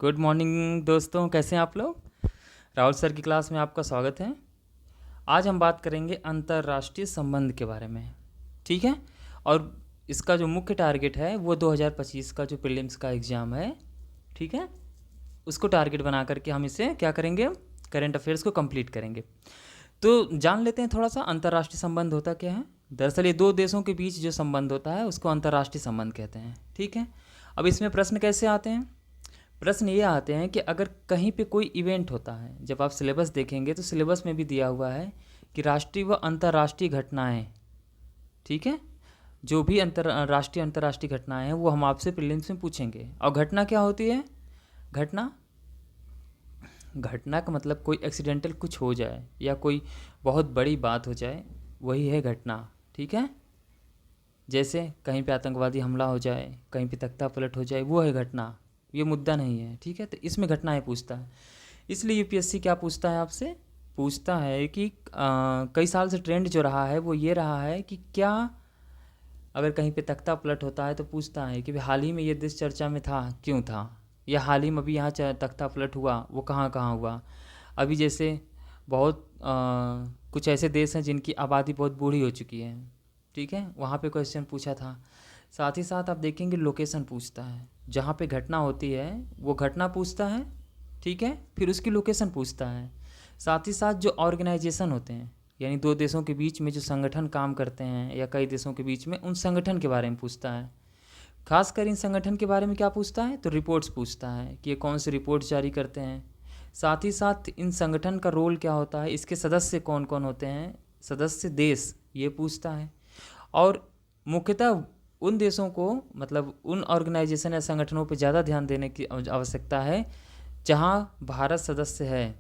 Good morning दोस्तों, कैसे हैं आप लोग। राहुल सर की क्लास में आपका स्वागत है। आज हम बात करेंगे अंतर्राष्ट्रीय संबंध के बारे में, ठीक है। और इसका जो मुख्य टारगेट है वो 2025 का जो प्रीलिम्स का एग्ज़ाम है, ठीक है, उसको टारगेट बना करके हम इसे क्या करेंगे, करंट अफेयर्स को कंप्लीट करेंगे। तो जान लेते हैं थोड़ा सा अंतर्राष्ट्रीय संबंध होता क्या है। दरअसल ये दो देशों के बीच जो संबंध होता है उसको अंतर्राष्ट्रीय संबंध कहते हैं, ठीक है। अब इसमें प्रश्न कैसे आते हैं। प्रश्न ये आते हैं कि अगर कहीं पे कोई इवेंट होता है, जब आप सिलेबस देखेंगे तो सिलेबस में भी दिया हुआ है कि राष्ट्रीय व अंतर्राष्ट्रीय घटनाएं, ठीक है, जो भी अंतर्राष्ट्रीय घटनाएं हैं वो हम आपसे प्रीलिम्स में पूछेंगे। और घटना क्या होती है। घटना घटना का मतलब कोई एक्सीडेंटल कुछ हो जाए या कोई बहुत बड़ी बात हो जाए, वही है घटना, ठीक है। जैसे कहीं पे आतंकवादी हमला हो जाए, कहीं पे तख्ता पलट हो जाए, वो है घटना। ये मुद्दा नहीं है, ठीक है। तो इसमें घटनाएं पूछता है। इसलिए यूपीएससी क्या पूछता है आपसे, पूछता है कि कई साल से ट्रेंड जो रहा है वो ये रहा है कि क्या अगर कहीं पे तख्ता पलट होता है तो पूछता है कि भाई हाल ही में ये देश चर्चा में था, क्यों था, या हाल ही में अभी यहाँ तख्ता पलट हुआ, वो कहाँ कहाँ हुआ। अभी जैसे बहुत कुछ ऐसे देश हैं जिनकी आबादी बहुत बूढ़ी हो चुकी है, ठीक है, वहाँ पे क्वेश्चन पूछा था। साथ ही साथ आप देखेंगे लोकेशन पूछता है, जहाँ पे घटना होती है वो घटना पूछता है, ठीक है, फिर उसकी लोकेशन पूछता है। साथ ही साथ जो ऑर्गेनाइजेशन होते हैं, यानी दो देशों के बीच में जो संगठन काम करते हैं या कई देशों के बीच में, उन संगठन के बारे में पूछता है। खासकर इन संगठन के बारे में क्या पूछता है, तो रिपोर्ट्स पूछता है कि ये कौन सी रिपोर्ट जारी करते हैं। साथ ही साथ इन संगठन का रोल क्या होता है, इसके सदस्य कौन कौन होते हैं, सदस्य देश, ये पूछता है। और मुख्यतः उन देशों को, मतलब उन ऑर्गेनाइजेशन या संगठनों पर ज़्यादा ध्यान देने की आवश्यकता है जहाँ भारत सदस्य है,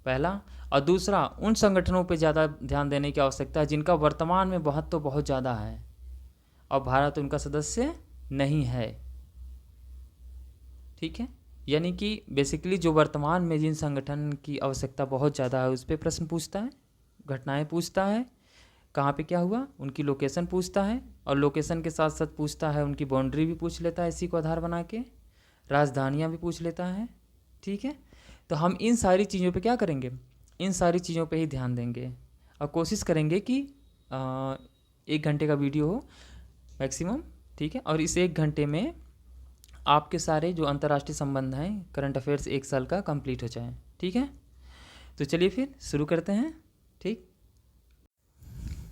पहला। और दूसरा, उन संगठनों पर ज़्यादा ध्यान देने की आवश्यकता है जिनका वर्तमान में महत्व तो बहुत ज़्यादा है और भारत उनका सदस्य नहीं है, ठीक है। यानी कि बेसिकली जो वर्तमान में जिन संगठन की आवश्यकता बहुत ज़्यादा है उस पर प्रश्न पूछता है, घटनाएं पूछता है, कहाँ पे क्या हुआ, उनकी लोकेशन पूछता है, और लोकेशन के साथ साथ पूछता है उनकी बाउंड्री भी पूछ लेता है इसी को आधार बना के, राजधानियाँ भी पूछ लेता है, ठीक है। तो हम इन सारी चीज़ों पे क्या करेंगे, इन सारी चीज़ों पे ही ध्यान देंगे और कोशिश करेंगे कि 1 घंटे का वीडियो हो मैक्सिमम, ठीक है। और इस 1 घंटे में आपके सारे जो अंतर्राष्ट्रीय संबंध हैं, करंट अफेयर्स 1 साल का कंप्लीट हो जाए, ठीक है। तो चलिए फिर शुरू करते हैं, ठीक।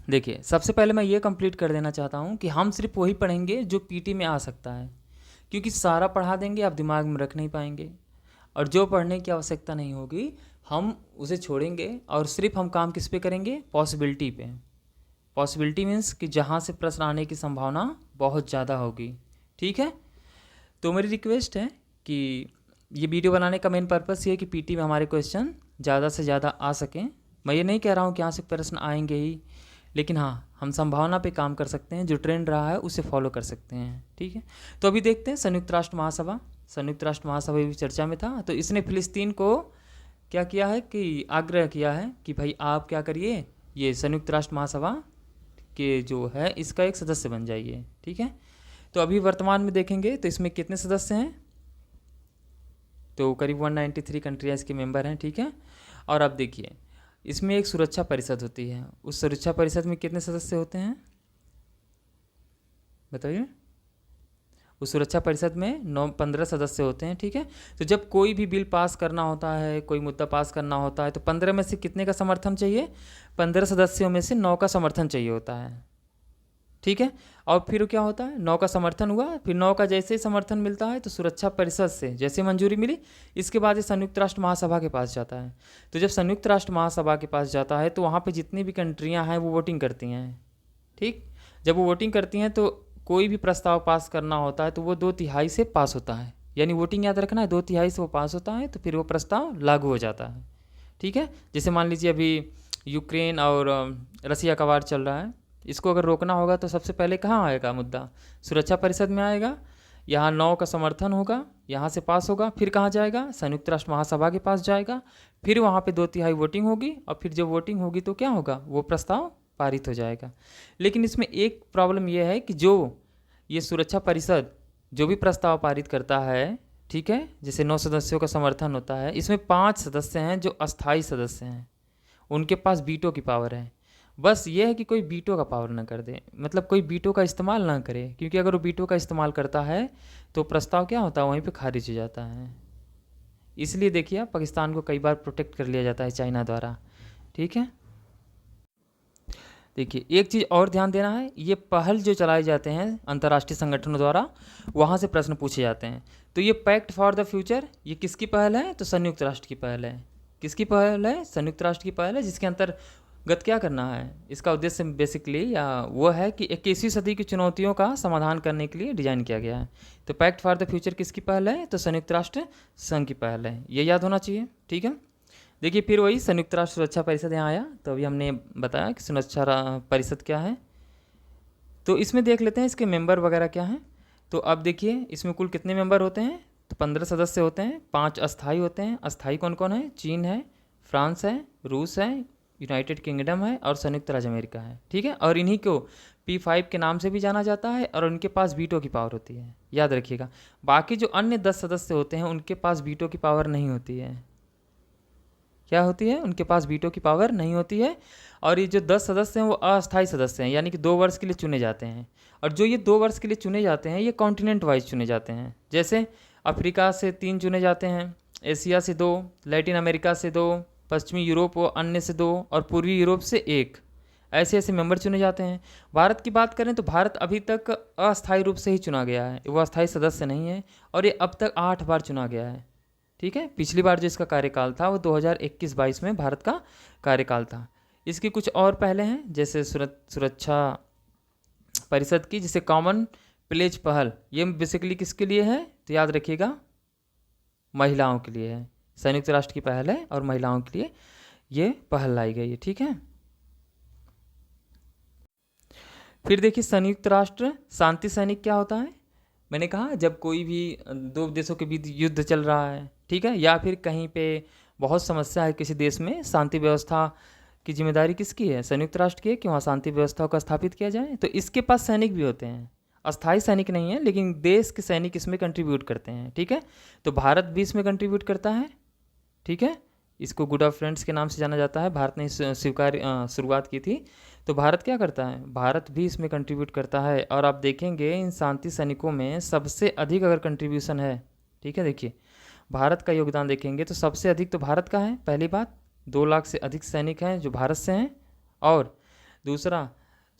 देखिए, सबसे पहले मैं ये कंप्लीट कर देना चाहता हूँ कि हम सिर्फ वही पढ़ेंगे जो पीटी में आ सकता है, क्योंकि सारा पढ़ा देंगे आप दिमाग में रख नहीं पाएंगे, और जो पढ़ने की आवश्यकता नहीं होगी हम उसे छोड़ेंगे। और सिर्फ हम काम किस पे करेंगे, पॉसिबिलिटी पे। पॉसिबिलिटी मीन्स कि जहाँ से प्रश्न आने की संभावना बहुत ज़्यादा होगी, ठीक है। तो मेरी रिक्वेस्ट है कि ये वीडियो बनाने का मेन पर्पस ये है कि पीटी में हमारे क्वेश्चन ज़्यादा से ज़्यादा आ सकें। मैं ये नहीं कह रहा हूँ कि यहाँ से प्रश्न आएंगे ही, लेकिन हाँ, हम संभावना पे काम कर सकते हैं, जो ट्रेंड रहा है उसे फॉलो कर सकते हैं, ठीक है। तो अभी देखते हैं संयुक्त राष्ट्र महासभा भी चर्चा में था। तो इसने फिलिस्तीन को क्या किया है कि आग्रह किया है कि भाई आप क्या करिए, ये संयुक्त राष्ट्र महासभा के जो है इसका एक सदस्य बन जाइए, ठीक है। तो अभी वर्तमान में देखेंगे तो इसमें कितने सदस्य हैं, तो करीब 193 कंट्रीज के मेंबर हैं, ठीक है। और अब देखिए, इसमें एक सुरक्षा परिषद होती है, उस सुरक्षा परिषद में कितने सदस्य होते हैं बताइए। उस सुरक्षा परिषद में 15 सदस्य होते हैं, ठीक है। तो जब कोई भी बिल पास करना होता है, कोई मुद्दा पास करना होता है, तो 15 में से कितने का समर्थन चाहिए, 15 सदस्यों में से 9 का समर्थन चाहिए होता है, ठीक है। और फिर क्या होता है, 9 का समर्थन हुआ, फिर 9 का जैसे ही समर्थन मिलता है तो सुरक्षा परिषद से जैसे मंजूरी मिली, इसके बाद ये संयुक्त राष्ट्र महासभा के पास जाता है। तो जब संयुक्त राष्ट्र महासभा के पास जाता है तो वहाँ पे जितनी भी कंट्रियाँ हैं वो वोटिंग करती हैं, ठीक। जब वो वोटिंग करती हैं तो कोई भी प्रस्ताव पास करना होता है तो वो 2/3 से पास होता है, यानी वोटिंग याद रखना है, 2/3 से वो पास होता है, तो फिर वो प्रस्ताव लागू हो जाता है, ठीक है। जैसे मान लीजिए अभी यूक्रेन और रसिया का वार चल रहा है, इसको अगर रोकना होगा तो सबसे पहले कहाँ आएगा मुद्दा, सुरक्षा परिषद में आएगा, यहाँ 9 का समर्थन होगा, यहाँ से पास होगा, फिर कहाँ जाएगा, संयुक्त राष्ट्र महासभा के पास जाएगा, फिर वहाँ पे 2/3 वोटिंग होगी, और फिर जब वोटिंग होगी तो क्या होगा, वो प्रस्ताव पारित हो जाएगा। लेकिन इसमें एक प्रॉब्लम यह है कि जो ये सुरक्षा परिषद जो भी प्रस्ताव पारित करता है, ठीक है, जैसे 9 सदस्यों का समर्थन होता है, इसमें 5 सदस्य हैं जो अस्थाई सदस्य हैं, उनके पास वीटो की पावर है। बस ये है कि कोई वीटो का पावर ना कर दे, मतलब कोई वीटो का इस्तेमाल ना करे, क्योंकि अगर वो वीटो का इस्तेमाल करता है तो प्रस्ताव क्या होता है, वहीं पे खारिज हो जाता है। इसलिए देखिए पाकिस्तान को कई बार प्रोटेक्ट कर लिया जाता है चाइना द्वारा। ठीक है, देखिए एक चीज़ और ध्यान देना है, ये पहल जो चलाए जाते हैं अंतर्राष्ट्रीय संगठनों द्वारा, वहाँ से प्रश्न पूछे जाते हैं। तो ये पैक्ट फॉर द फ्यूचर, ये किसकी पहल है, तो संयुक्त राष्ट्र की पहल है। किसकी पहल है, संयुक्त राष्ट्र की पहल है, जिसके अंतर्गत क्या करना है, इसका उद्देश्य बेसिकली या वो है कि 21वीं सदी की चुनौतियों का समाधान करने के लिए डिजाइन किया गया है। तो पैक्ट फॉर द फ्यूचर किसकी पहल है, तो संयुक्त राष्ट्र संघ की पहल है, ये याद होना चाहिए। ठीक है, देखिए फिर वही संयुक्त राष्ट्र सुरक्षा परिषद यहाँ आया, तो अभी हमने बताया कि सुरक्षा परिषद क्या है। तो इसमें देख लेते हैं इसके मेंबर वगैरह क्या हैं। तो अब देखिए इसमें कुल कितने मेंबर होते हैं, तो 15 सदस्य होते हैं, 5 अस्थाई होते हैं। अस्थाई कौन कौन है, चीन है, फ्रांस है, रूस है, यूनाइटेड किंगडम है और संयुक्त राज्य अमेरिका है। ठीक है, और इन्हीं को P5 के नाम से भी जाना जाता है, और उनके पास वीटो की पावर होती है, याद रखिएगा। बाकी जो अन्य 10 सदस्य होते हैं उनके पास वीटो की पावर नहीं होती है। क्या होती है, उनके पास वीटो की पावर नहीं होती है। और ये जो 10 सदस्य हैं वो अस्थायी सदस्य हैं, यानी कि 2 वर्ष के लिए चुने जाते हैं। और जो ये 2 वर्ष के लिए चुने जाते हैं ये कॉन्टिनेंट वाइज चुने जाते हैं। जैसे अफ्रीका से 3 चुने जाते हैं, एशिया से 2, लैटिन अमेरिका से 2, पश्चिमी यूरोप व अन्य से 2 और पूर्वी यूरोप से 1, ऐसे ऐसे मेंबर चुने जाते हैं। भारत की बात करें तो भारत अभी तक अस्थायी रूप से ही चुना गया है, वो अस्थायी सदस्य नहीं है, और ये अब तक 8 बार चुना गया है। ठीक है, पिछली बार जो इसका कार्यकाल था वो 2021-22 में भारत का कार्यकाल था। इसकी कुछ और पहले हैं, जैसे सुरक्षा परिषद की, जैसे कॉमन प्लेज पहल, ये बेसिकली किसके लिए है, तो याद रखिएगा महिलाओं के लिए है। संयुक्त राष्ट्र की पहल है और महिलाओं के लिए ये पहल लाई गई है। ठीक है, फिर देखिए संयुक्त राष्ट्र शांति सैनिक क्या होता है। मैंने कहा जब कोई भी 2 देशों के बीच युद्ध चल रहा है, ठीक है, या फिर कहीं पे बहुत समस्या है किसी देश में, शांति व्यवस्था की जिम्मेदारी किसकी है, संयुक्त राष्ट्र की है कि वहाँ शांति व्यवस्था को स्थापित किया जाए। तो इसके पास सैनिक भी होते हैं, अस्थायी सैनिक नहीं है, लेकिन देश के सैनिक इसमें कंट्रीब्यूट करते हैं। ठीक है, तो भारत भी इसमें कंट्रीब्यूट करता है। ठीक है, इसको गुड ऑफ फ्रेंड्स के नाम से जाना जाता है, भारत ने शुरुआत की थी। तो भारत क्या करता है, भारत भी इसमें कंट्रीब्यूट करता है। और आप देखेंगे इन शांति सैनिकों में सबसे अधिक अगर कंट्रीब्यूशन है, ठीक है, देखिए भारत का योगदान देखेंगे तो सबसे अधिक तो भारत का है। पहली बात, 2 लाख से अधिक सैनिक हैं जो भारत से हैं। और दूसरा,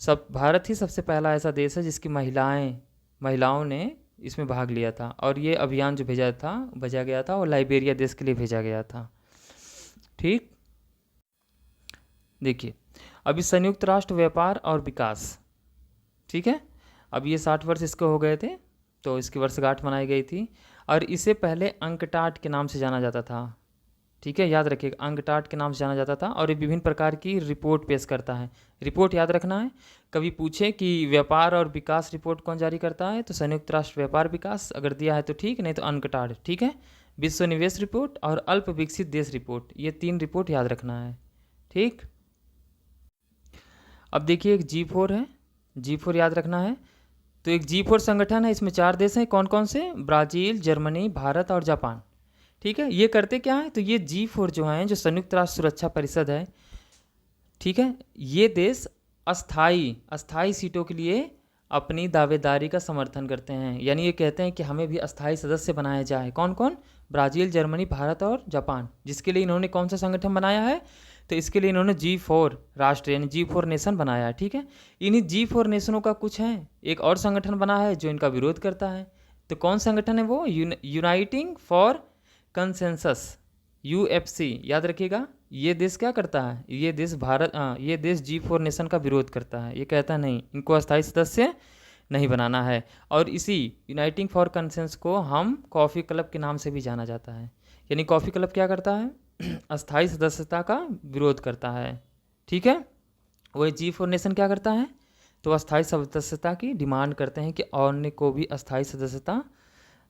सब भारत ही सबसे पहला ऐसा देश है जिसकी महिलाओं ने इसमें भाग लिया था। और ये अभियान जो भेजा गया था वो लाइबेरिया देश के लिए भेजा गया था। ठीक, देखिए अभी संयुक्त राष्ट्र व्यापार और विकास, ठीक है, अब ये 60 वर्ष इसके हो गए थे, तो इसकी वर्षगांठ मनाई गई थी। और इसे पहले अंकटाड के नाम से जाना जाता था। ठीक है, याद रखिएगा अंकटाड के नाम से जाना जाता था। और ये विभिन्न प्रकार की रिपोर्ट पेश करता है। रिपोर्ट याद रखना है, कभी पूछे कि व्यापार और विकास रिपोर्ट कौन जारी करता है, तो संयुक्त राष्ट्र व्यापार विकास अगर दिया है तो ठीक, नहीं तो अंकटाड। ठीक है, विश्व निवेश रिपोर्ट और अल्प विकसित देश रिपोर्ट, ये 3 रिपोर्ट याद रखना है। ठीक, अब देखिए एक G4 है, G4 याद रखना है। तो एक G4 संगठन है, इसमें 4 देश हैं, कौन कौन से, ब्राज़ील, जर्मनी, भारत और जापान। ठीक है, ये करते क्या है, तो ये G4 जो हैं, जो संयुक्त राष्ट्र सुरक्षा परिषद है, ठीक है, ये देश अस्थाई सीटों के लिए अपनी दावेदारी का समर्थन करते हैं। यानी ये कहते हैं कि हमें भी अस्थाई सदस्य बनाया जाए। कौन कौन, ब्राज़ील, जर्मनी, भारत और जापान। जिसके लिए इन्होंने कौन सा संगठन बनाया है, तो इसके लिए इन्होंने G4 राष्ट्र यानी G4 नेशन बनाया है। ठीक है, इन्हीं G4 नेशनों का कुछ है, एक और संगठन बना है जो इनका विरोध करता है। तो कौन संगठन है वो, यूनाइटिंग फॉर कंसेंसस, UFC, याद रखिएगा। ये देश क्या करता है, ये देश G4 नेशन का विरोध करता है। ये कहता है नहीं, इनको अस्थायी सदस्य नहीं बनाना है। और इसी यूनाइटिंग फॉर कंसेंसस को हम कॉफ़ी क्लब के नाम से भी जाना जाता है। यानी कॉफ़ी क्लब क्या करता है, अस्थायी सदस्यता का विरोध करता है। ठीक है, वही G4 नेशन क्या करता है, तो अस्थायी सदस्यता की डिमांड करते हैं कि अन्य को भी अस्थायी सदस्यता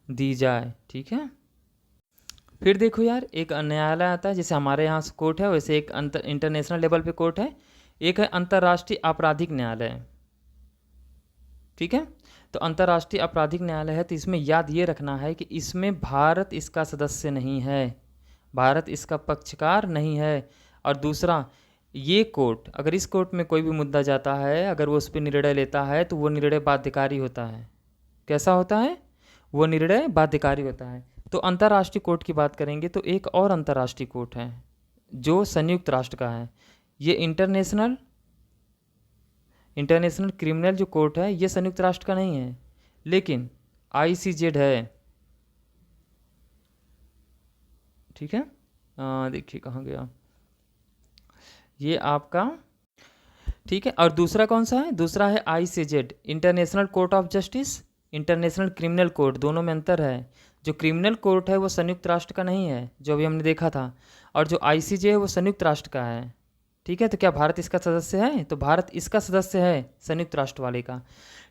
दी जाए। ठीक है, फिर देखो यार, एक न्यायालय आता है, जैसे हमारे यहाँ कोर्ट है वैसे एक इंटरनेशनल लेवल पे कोर्ट है, एक है अंतर्राष्ट्रीय आपराधिक न्यायालय। ठीक है, तो अंतर्राष्ट्रीय आपराधिक न्यायालय है, तो इसमें याद ये रखना है कि इसमें भारत इसका सदस्य नहीं है, भारत इसका पक्षकार नहीं है। और दूसरा, ये कोर्ट, अगर इस कोर्ट में कोई भी मुद्दा जाता है, अगर वो उस पर निर्णय लेता है तो वो निर्णय बाध्यकारी होता है। कैसा होता है? वो निर्णय बाध्यकारी होता है। तो अंतर्राष्ट्रीय कोर्ट की बात करेंगे तो एक और अंतर्राष्ट्रीय कोर्ट है जो संयुक्त राष्ट्र का है। ये इंटरनेशनल क्रिमिनल जो कोर्ट है ये संयुक्त राष्ट्र का नहीं है, लेकिन ICJ है, ठीक है। देखिए कहाँ गया ये आपका, ठीक है। और दूसरा कौन सा है? दूसरा है ICJ, international court of justice, international criminal court. दोनों में अंतर है। जो क्रिमिनल कोर्ट है वो संयुक्त राष्ट्र का नहीं है, जो अभी हमने देखा था, और जो ICJ है वो संयुक्त राष्ट्र का है, ठीक है। तो क्या भारत इसका सदस्य है? तो भारत इसका सदस्य है, संयुक्त राष्ट्र वाले का,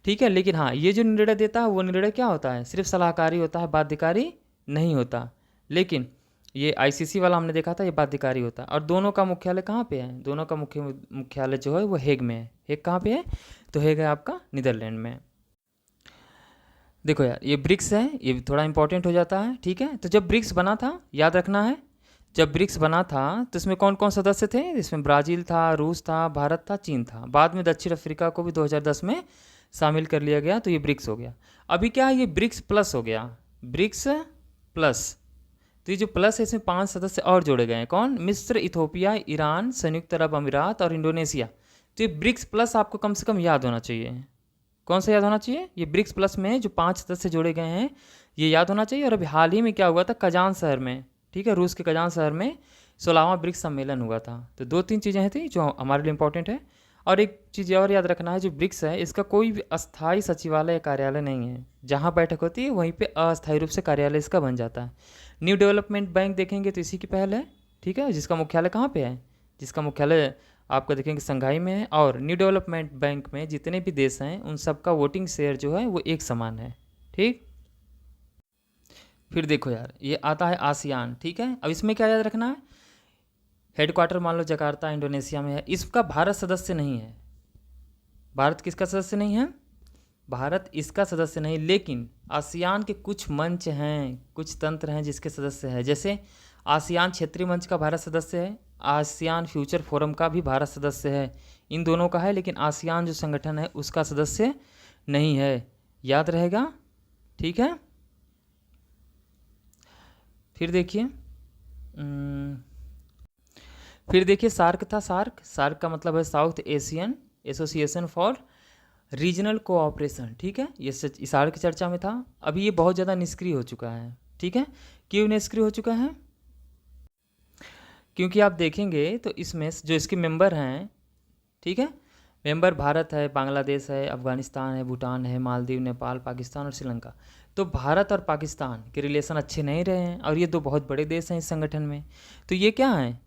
ठीक है। लेकिन हाँ, ये जो निर्णय देता है वो निर्णय क्या होता है? सिर्फ सलाहकारी होता है, बाध्यकारी नहीं होता। लेकिन ये ICC वाला हमने देखा था, ये बाध्यकारी होता है। और दोनों का मुख्यालय कहाँ पे है? दोनों का मुख्यालय जो है वो हेग में है। हेग कहाँ पे है? तो हेग है आपका नीदरलैंड में। देखो यार, ये ब्रिक्स है, ये थोड़ा इंपॉर्टेंट हो जाता है, ठीक है। तो जब ब्रिक्स बना था, याद रखना है, जब ब्रिक्स बना था तो इसमें कौन कौन सदस्य थे? इसमें ब्राज़ील था, रूस था, भारत था, चीन था। बाद में दक्षिण अफ्रीका को भी 2010 में शामिल कर लिया गया, तो ये ब्रिक्स हो गया। अभी क्या है? ये ब्रिक्स प्लस हो गया, ब्रिक्स प्लस। तो ये जो प्लस है इसमें 5 सदस्य और जोड़े गए हैं। कौन? मिस्र, इथोपिया, ईरान, संयुक्त अरब अमीरात और इंडोनेशिया। तो ये ब्रिक्स प्लस आपको कम से कम याद होना चाहिए। कौन सा याद होना चाहिए? ये ब्रिक्स प्लस में जो 5 सदस्य जोड़े गए हैं ये याद होना चाहिए। और अभी हाल ही में क्या हुआ था? कजान शहर में, ठीक है, रूस के कजान शहर में 16वां ब्रिक्स सम्मेलन हुआ था। तो 2-3 चीज़ें थी जो हमारे लिए इंपॉर्टेंट है। और एक चीज़ और याद रखना है, जो ब्रिक्स है इसका कोई भी अस्थायी सचिवालय या कार्यालय नहीं है। जहाँ बैठक होती है वहीं पे अस्थायी रूप से कार्यालय इसका बन जाता है। न्यू डेवलपमेंट बैंक देखेंगे तो इसी की पहल है, ठीक है, जिसका मुख्यालय कहाँ पे है? जिसका मुख्यालय आपका देखेंगे संघाई में है। और न्यू डेवलपमेंट बैंक में जितने भी देश हैं उन सबका वोटिंग शेयर जो है वो एक समान है, ठीक। फिर देखो यार, ये आता है आसियान, ठीक है। अब इसमें क्या याद रखना है? हेडक्वार्टर मान लो जकार्ता इंडोनेशिया में है, इसका भारत सदस्य नहीं है। भारत किसका सदस्य नहीं है? भारत इसका सदस्य नहीं, लेकिन आसियान के कुछ मंच हैं, कुछ तंत्र हैं जिसके सदस्य हैं। जैसे आसियान क्षेत्रीय मंच का भारत सदस्य है, आसियान फ्यूचर फोरम का भी भारत सदस्य है, इन दोनों का है। लेकिन आसियान जो संगठन है उसका सदस्य नहीं है, याद रहेगा, ठीक है। फिर देखिए सार्क था। सार्क का मतलब है south Asian association for regional cooperation, ठीक है। ये सार्क की चर्चा में था। अभी ये बहुत ज़्यादा निष्क्रिय हो चुका है, ठीक है। क्यों निष्क्रिय हो चुका है? क्योंकि आप देखेंगे तो इसमें जो इसके मेंबर हैं, ठीक है, मेंबर भारत है, बांग्लादेश है, अफगानिस्तान है, भूटान है, मालदीव, नेपाल, पाकिस्तान और श्रीलंका। तो भारत और पाकिस्तान के रिलेशन अच्छे नहीं रहे हैं, और ये 2 बहुत बड़े देश हैं इस संगठन में। तो ये क्या हैं?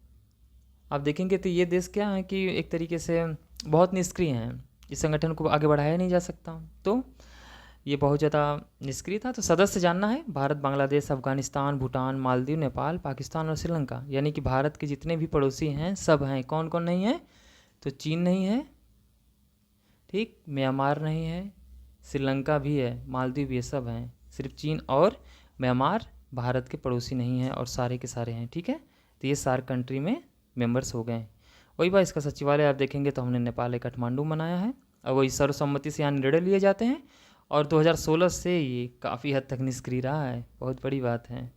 आप देखेंगे तो ये देश क्या है कि एक तरीके से बहुत निष्क्रिय हैं, इस संगठन को आगे बढ़ाया नहीं जा सकता। तो ये बहुत ज़्यादा निष्क्रिय था। तो सदस्य जानना है, भारत, बांग्लादेश, अफगानिस्तान, भूटान, मालदीव, नेपाल, पाकिस्तान और श्रीलंका। यानी कि भारत के जितने भी पड़ोसी हैं सब हैं। कौन कौन नहीं है? तो चीन नहीं है, ठीक, म्यांमार नहीं है, श्रीलंका भी है, मालदीव भी है, सब हैं। सिर्फ चीन और म्यांमार भारत के पड़ोसी नहीं हैं, और सारे के सारे हैं, ठीक है। तो ये सार्क कंट्री में मेंबर्स हो गए। वही बात, इसका सचिवालय आप देखेंगे तो हमने नेपाल काठमांडू बनाया है, और वही सर्वसम्मति से यहाँ निर्णय लिए जाते हैं। और 2016 से ये काफ़ी हद तक निष्क्रिय रहा है, बहुत बड़ी बात है।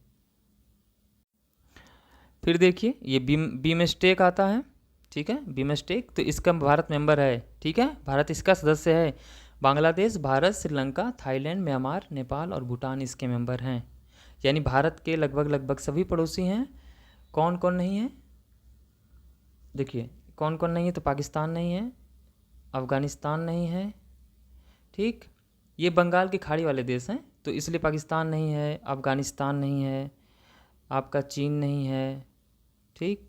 फिर देखिए ये बीमस्टेक आता है, ठीक है, बीमस्टेक। तो इसका भारत मेंबर है, ठीक है, भारत इसका सदस्य है। बांग्लादेश, भारत, श्रीलंका, थाईलैंड, म्यांमार, नेपाल और भूटान इसके मेंबर हैं। यानी भारत के लगभग सभी पड़ोसी हैं। कौन कौन नहीं है? देखिए कौन कौन नहीं है, तो पाकिस्तान नहीं है, अफ़गानिस्तान नहीं है, ठीक, ये बंगाल की खाड़ी वाले देश हैं तो इसलिए पाकिस्तान नहीं है, अफ़गानिस्तान नहीं है, आपका चीन नहीं है, ठीक,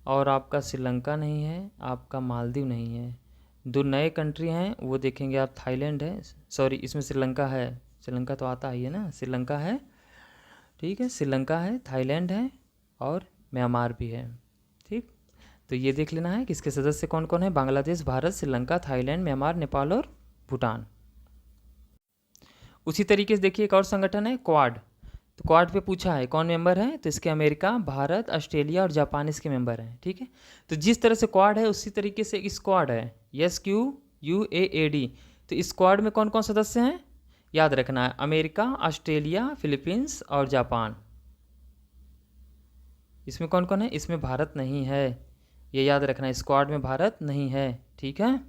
और आपका श्रीलंका नहीं है, आपका मालदीव नहीं है। 2 नए कंट्री हैं वो देखेंगे आप, थाईलैंड है, सॉरी इसमें श्रीलंका है, श्रीलंका तो आता ही है ना, श्रीलंका है, ठीक है, श्रीलंका है, थाईलैंड है और म्यांमार भी है, ठीक। तो ये देख लेना है कि इसके सदस्य कौन कौन है, बांग्लादेश, भारत, श्रीलंका, थाईलैंड, म्यांमार, नेपाल और भूटान। उसी तरीके से देखिए एक और संगठन है क्वाड। तो क्वाड पे पूछा है कौन मेंबर है, तो इसके अमेरिका, भारत, ऑस्ट्रेलिया और जापान इसके मेंबर हैं। ठीक है, तो जिस तरह से क्वाड है उसी तरीके से एक स्क्वाड है, SQUAD। तो इस स्क्वाड में कौन कौन सदस्य हैं याद रखना है, अमेरिका, ऑस्ट्रेलिया, फिलीपींस और जापान। इसमें कौन कौन है, इसमें भारत नहीं है, ये याद रखना है, स्क्वाड में भारत नहीं है। ठीक है,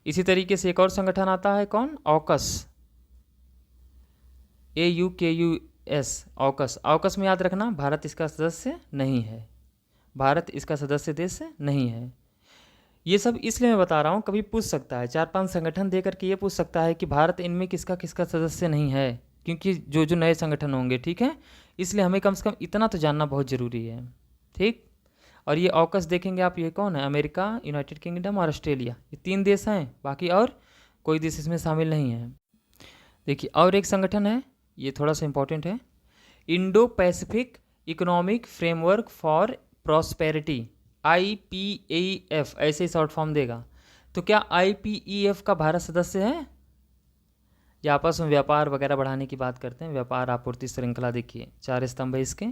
इसी तरीके से एक और संगठन आता है कौन, ऑकस, AUKUS, ऑकस। ऑकस में याद रखना भारत इसका सदस्य नहीं है, भारत इसका सदस्य देश नहीं है। ये सब इसलिए मैं बता रहा हूँ, कभी पूछ सकता है 4-5 संगठन दे करके ये पूछ सकता है कि भारत इनमें किसका किसका सदस्य नहीं है, क्योंकि जो जो नए संगठन होंगे। ठीक है, इसलिए हमें कम से कम इतना तो जानना बहुत ज़रूरी है। ठीक, और ये ऑकस देखेंगे आप, ये कौन है, अमेरिका, यूनाइटेड किंगडम और ऑस्ट्रेलिया, ये 3 देश हैं, बाकी और कोई देश इसमें शामिल नहीं है। देखिए और एक संगठन है, ये थोड़ा सा इंपॉर्टेंट है, Indo Pacific economic framework for prosperity, IPEF, ऐसे ही शॉर्ट फॉर्म देगा। तो क्या IPEF का भारत सदस्य है? ये आपस में व्यापार वगैरह बढ़ाने की बात करते हैं, व्यापार आपूर्ति श्रृंखला, देखिए 4 स्तंभ है इसके।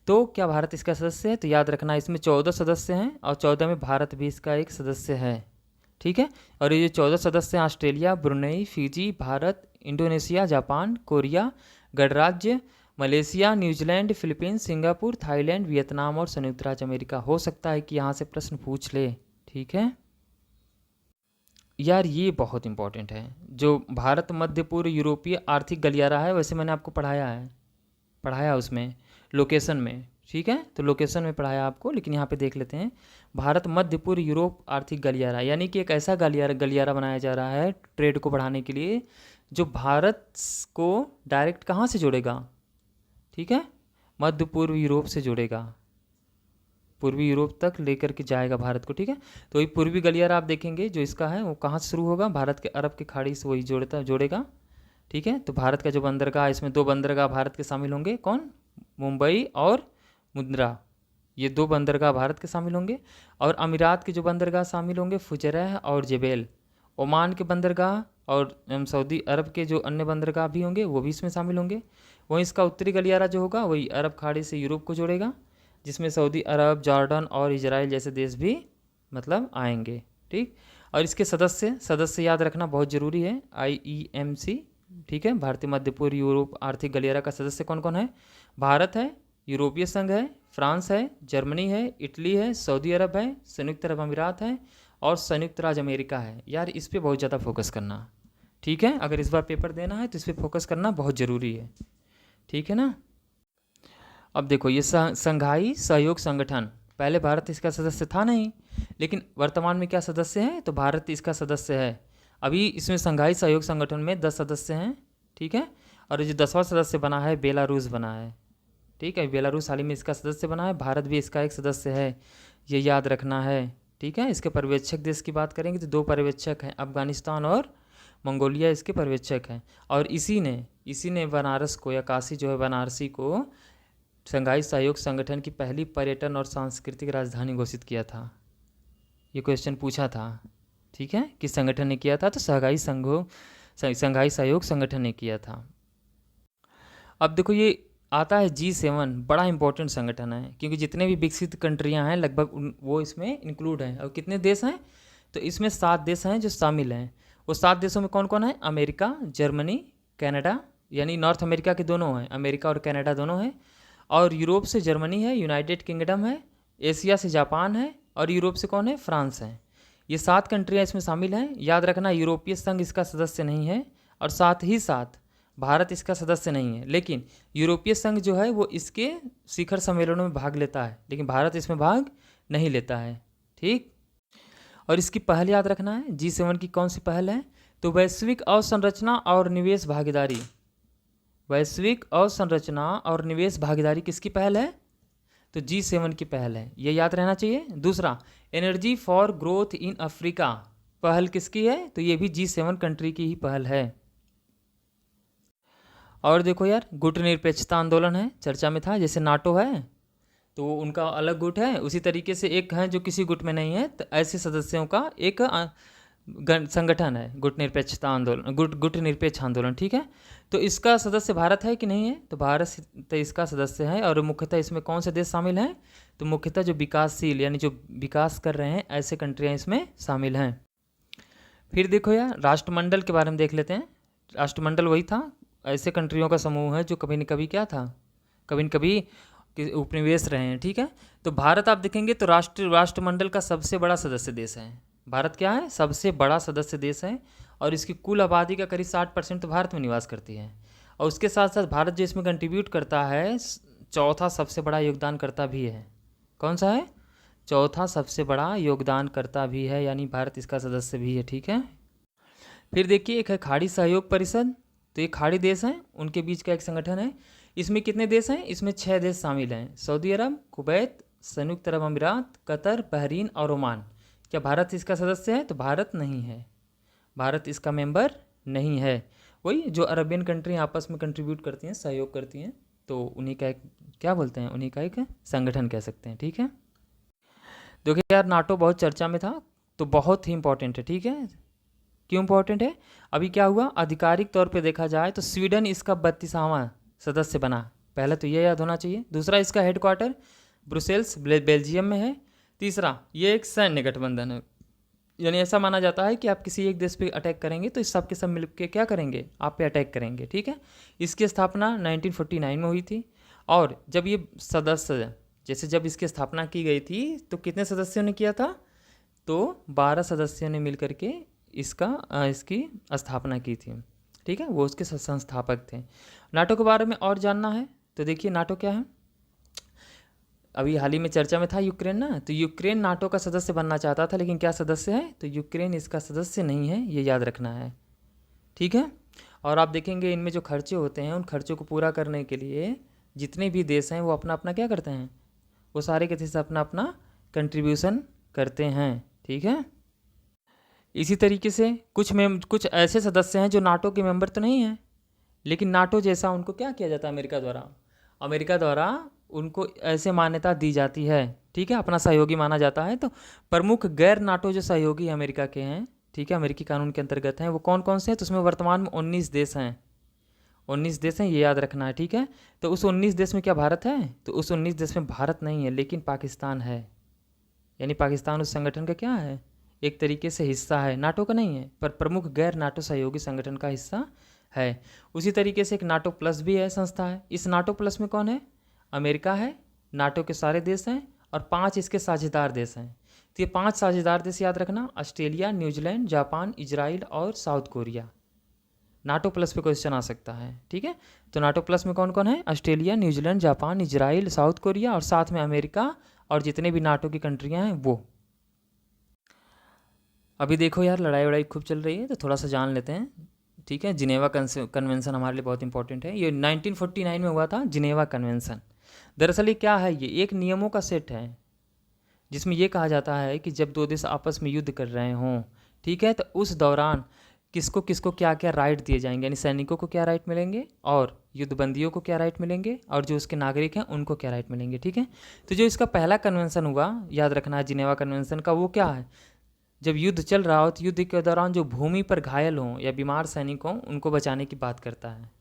तो क्या भारत इसका सदस्य है? तो याद रखना इसमें 14 सदस्य हैं और 14 में भारत भी इसका एक सदस्य है। ठीक है, और ये जो 14 सदस्य हैं, Australia, Brunei, Fiji, Bharat, Indonesia, Japan, Korea, गणराज्य, Malaysia, New Zealand, Philippines, Singapore, Thailand, Vietnam और संयुक्त राज्य अमेरिका। हो सकता है कि यहाँ से प्रश्न पूछ ले। ठीक है यार, ये बहुत इंपॉर्टेंट है, जो भारत मध्य पूर्व यूरोपीय आर्थिक गलियारा है, वैसे मैंने आपको पढ़ाया उसमें लोकेशन में। ठीक है, तो लोकेशन में पढ़ाया आपको, लेकिन यहाँ पे देख लेते हैं, भारत मध्य पूर्व यूरोप आर्थिक गलियारा, यानी कि एक ऐसा गलियारा बनाया जा रहा है ट्रेड को बढ़ाने के लिए, जो भारत को डायरेक्ट कहाँ से जोड़ेगा, ठीक है, मध्य पूर्व यूरोप से जोड़ेगा, पूर्वी यूरोप तक लेकर के जाएगा भारत को। ठीक है, तो ये पूर्वी गलियारा आप देखेंगे जो इसका है वो कहाँ से शुरू होगा, भारत के अरब के खाड़ी से वही जोड़ेगा। ठीक है, तो भारत का जो बंदरगाह, इसमें 2 बंदरगाह भारत के शामिल होंगे, कौन, मुंबई और मुंद्रा, ये 2 बंदरगाह भारत के शामिल होंगे। और अमीरात के जो बंदरगाह शामिल होंगे, फुजैरह और जेबेल, ओमान के बंदरगाह और सऊदी अरब के जो अन्य बंदरगाह भी होंगे वो भी इसमें शामिल होंगे। वहीं इसका उत्तरी गलियारा जो होगा वही अरब खाड़ी से यूरोप को जोड़ेगा, जिसमें सऊदी अरब, जॉर्डन और इजराइल जैसे देश भी मतलब आएंगे। ठीक, और इसके सदस्य याद रखना बहुत ज़रूरी है, IEMC। ठीक है, भारतीय मध्य पूर्व यूरोप आर्थिक गलियारा का सदस्य कौन कौन है, भारत है, यूरोपीय संघ है, फ्रांस है, जर्मनी है, इटली है, सऊदी अरब है, संयुक्त अरब अमीरात है और संयुक्त राज्य अमेरिका है। यार इस पर बहुत ज़्यादा फोकस करना। ठीक है, अगर इस बार पेपर देना है तो इस पर फोकस करना बहुत ज़रूरी है। ठीक है ना। अब देखो ये संघाई सहयोग संगठन, पहले भारत इसका सदस्य था नहीं, लेकिन वर्तमान में क्या सदस्य है, तो भारत इसका सदस्य है। अभी इसमें संघाई सहयोग संगठन में 10 सदस्य हैं। ठीक है, और ये जो 10वां सदस्य बना है बेलारूस बना है। ठीक है, बेलारूस हाल ही में इसका सदस्य बना है, भारत भी इसका एक सदस्य है, ये याद रखना है। ठीक है, इसके पर्यवेक्षक देश की बात करेंगे तो 2 पर्यवेक्षक हैं, अफगानिस्तान और मंगोलिया इसके पर्यवेक्षक हैं। और इसी ने बनारस को, या काशी जो है बनारसी को, संघाई सहयोग संगठन की पहली पर्यटन और सांस्कृतिक राजधानी घोषित किया था। ये क्वेश्चन पूछा था। ठीक है, किस संगठन ने किया था, तो संघाई सहयोग संगठन ने किया था। अब देखो ये आता है G7, बड़ा इंपॉर्टेंट संगठन है, क्योंकि जितने भी विकसित कंट्रियां हैं लगभग वो इसमें इंक्लूड हैं। और कितने देश हैं, तो इसमें 7 देश हैं जो शामिल हैं। वो 7 देशों में कौन कौन है, अमेरिका, जर्मनी, कनाडा, यानी नॉर्थ अमेरिका के दोनों हैं, अमेरिका और कनाडा दोनों हैं, और यूरोप से जर्मनी है, यूनाइटेड किंगडम है, एशिया से जापान है, और यूरोप से कौन है, फ्रांस है। ये 7 कंट्रियाँ इसमें शामिल हैं। याद रखना यूरोपीय संघ इसका सदस्य नहीं है, और साथ ही साथ भारत इसका सदस्य नहीं है, लेकिन यूरोपीय संघ जो है वो इसके शिखर सम्मेलनों में भाग लेता है, लेकिन भारत इसमें भाग नहीं लेता है। ठीक, और इसकी पहल याद रखना है, G7 की कौन सी पहल है, तो वैश्विक अवसंरचना और निवेश भागीदारी। वैश्विक अवसंरचना और निवेश भागीदारी किसकी पहल है, तो G7 की पहल है, ये याद रहना चाहिए। दूसरा, energy for growth in Africa, पहल किसकी है, तो ये भी G7 कंट्री की ही पहल है। और देखो यार, गुट निरपेक्षता आंदोलन है, चर्चा में था, जैसे नाटो है तो उनका अलग गुट है, उसी तरीके से एक है जो किसी गुट में नहीं है, तो ऐसे सदस्यों का एक संगठन है, गुट निरपेक्षता आंदोलन, गुट निरपेक्ष आंदोलन, ठीक है। तो इसका सदस्य भारत है कि नहीं है? तो भारत तो इसका सदस्य है। और मुख्यतः इसमें कौन से देश शामिल हैं? तो मुख्यतः जो विकासशील यानी जो विकास कर रहे हैं ऐसे कंट्रियाँ इसमें शामिल हैं। फिर देखो यार, राष्ट्रमंडल के बारे में देख लेते हैं। राष्ट्रमंडल वही था, ऐसे कंट्रियों का समूह है जो कभी न कभी क्या था, कभी न कभी उपनिवेश रहे हैं, ठीक है। तो भारत आप देखेंगे तो राष्ट्रमंडल का सबसे बड़ा सदस्य देश है। भारत क्या है? सबसे बड़ा सदस्य देश है। और इसकी कुल आबादी का करीब 60% तो भारत में निवास करती है। और उसके साथ साथ भारत जो इसमें कंट्रीब्यूट करता है, चौथा सबसे बड़ा योगदानकर्ता भी है। कौन सा है? चौथा सबसे बड़ा योगदानकर्ता भी है, यानी भारत इसका सदस्य भी है, ठीक है। फिर देखिए, एक है खाड़ी सहयोग परिषद। तो ये खाड़ी देश हैं, उनके बीच का एक संगठन है। इसमें कितने देश हैं? इसमें 6 देश शामिल हैं, सऊदी अरब, कुवैत, संयुक्त अरब अमीरात, कतर, बहरीन और ओमान। क्या भारत इसका सदस्य है? तो भारत नहीं है, भारत इसका मेंबर नहीं है। वही जो अरबियन कंट्री आपस में कंट्रीब्यूट करती हैं, सहयोग करती हैं, तो उन्हीं का एक क्या बोलते हैं, उन्हीं का एक संगठन कह सकते हैं, ठीक है। देखिए यार, नाटो बहुत चर्चा में था, तो बहुत ही इंपॉर्टेंट है, ठीक है। क्यों इंपॉर्टेंट है? अभी क्या हुआ, आधिकारिक तौर पे देखा जाए तो स्वीडन इसका 32वां सदस्य बना। पहला तो ये याद होना चाहिए। दूसरा, इसका हेडक्वार्टर ब्रुसेल्स बेल्जियम में है। तीसरा, ये एक सैन्य गठबंधन है, यानी ऐसा माना जाता है कि आप किसी एक देश पे अटैक करेंगे तो इस सब के सब मिल के क्या करेंगे, आप पे अटैक करेंगे, ठीक है। इसकी स्थापना 1949 में हुई थी। और जब ये सदस्य, जैसे जब इसकी स्थापना की गई थी तो कितने सदस्यों ने किया था? तो 12 सदस्यों ने मिल करके इसकी स्थापना की थी, ठीक है। वो उसके संस्थापक थे। नाटो के बारे में और जानना है तो देखिए, नाटो क्या है। अभी हाल ही में चर्चा में था यूक्रेन ना, तो यूक्रेन नाटो का सदस्य बनना चाहता था, लेकिन क्या सदस्य है? तो यूक्रेन इसका सदस्य नहीं है, ये याद रखना है, ठीक है। और आप देखेंगे इनमें जो खर्चे होते हैं, उन खर्चों को पूरा करने के लिए जितने भी देश हैं वो अपना अपना क्या करते हैं, वो सारे के से अपना अपना कंट्रीब्यूशन करते हैं, ठीक है। इसी तरीके से कुछ ऐसे सदस्य हैं जो नाटो के मेंबर तो नहीं हैं, लेकिन नाटो जैसा उनको क्या किया जाता है, अमेरिका द्वारा उनको ऐसे मान्यता दी जाती है, ठीक है, अपना सहयोगी माना जाता है। तो प्रमुख गैर नाटो जो सहयोगी अमेरिका के हैं, ठीक है, अमेरिकी कानून के अंतर्गत हैं, वो कौन कौन से हैं? तो उसमें वर्तमान में 19 देश हैं, 19 देश हैं, ये याद रखना है, ठीक है। तो उस 19 देश में क्या भारत है? तो उस 19 देश में भारत नहीं है, लेकिन पाकिस्तान है, यानी पाकिस्तान उस संगठन का क्या है, एक तरीके से हिस्सा है, नाटो का नहीं है, पर प्रमुख गैर नाटो सहयोगी संगठन का हिस्सा है। उसी तरीके से एक नाटो प्लस भी है, संस्था है। इस नाटो प्लस में कौन है? अमेरिका है, नाटो के सारे देश हैं, और 5 इसके साझेदार देश हैं। तो ये 5 साझेदार देश याद रखना, ऑस्ट्रेलिया, न्यूजीलैंड, जापान, इजराइल और साउथ कोरिया। नाटो प्लस पे क्वेश्चन आ सकता है, ठीक है। तो नाटो प्लस में कौन कौन है? Australia, New Zealand, Japan, Israel, south Korea और साथ में अमेरिका और जितने भी नाटो की कंट्रियाँ हैं वो। अभी देखो यार, लड़ाई वड़ाई खूब चल रही है, तो थोड़ा सा जान लेते हैं, ठीक है। जिनेवा कन्वेंशन हमारे लिए बहुत इंपॉर्टेंट है। ये 1949 में हुआ था, जिनेवा कन्वेंशन। दरअसल ये क्या है, ये एक नियमों का सेट है जिसमें ये कहा जाता है कि जब 2 देश आपस में युद्ध कर रहे हों, ठीक है, तो उस दौरान किसको किसको क्या क्या राइट दिए जाएंगे, यानी सैनिकों को क्या राइट मिलेंगे और युद्धबंदियों को क्या राइट मिलेंगे और जो उसके नागरिक हैं उनको क्या राइट मिलेंगे, ठीक है। तो जो इसका पहला कन्वेंशन हुआ, याद रखना है, जिनेवा कन्वेंशन का, वो क्या है, जब युद्ध चल रहा हो तो युद्ध के दौरान जो भूमि पर घायल हों या बीमार सैनिक हों उनको बचाने की बात करता है।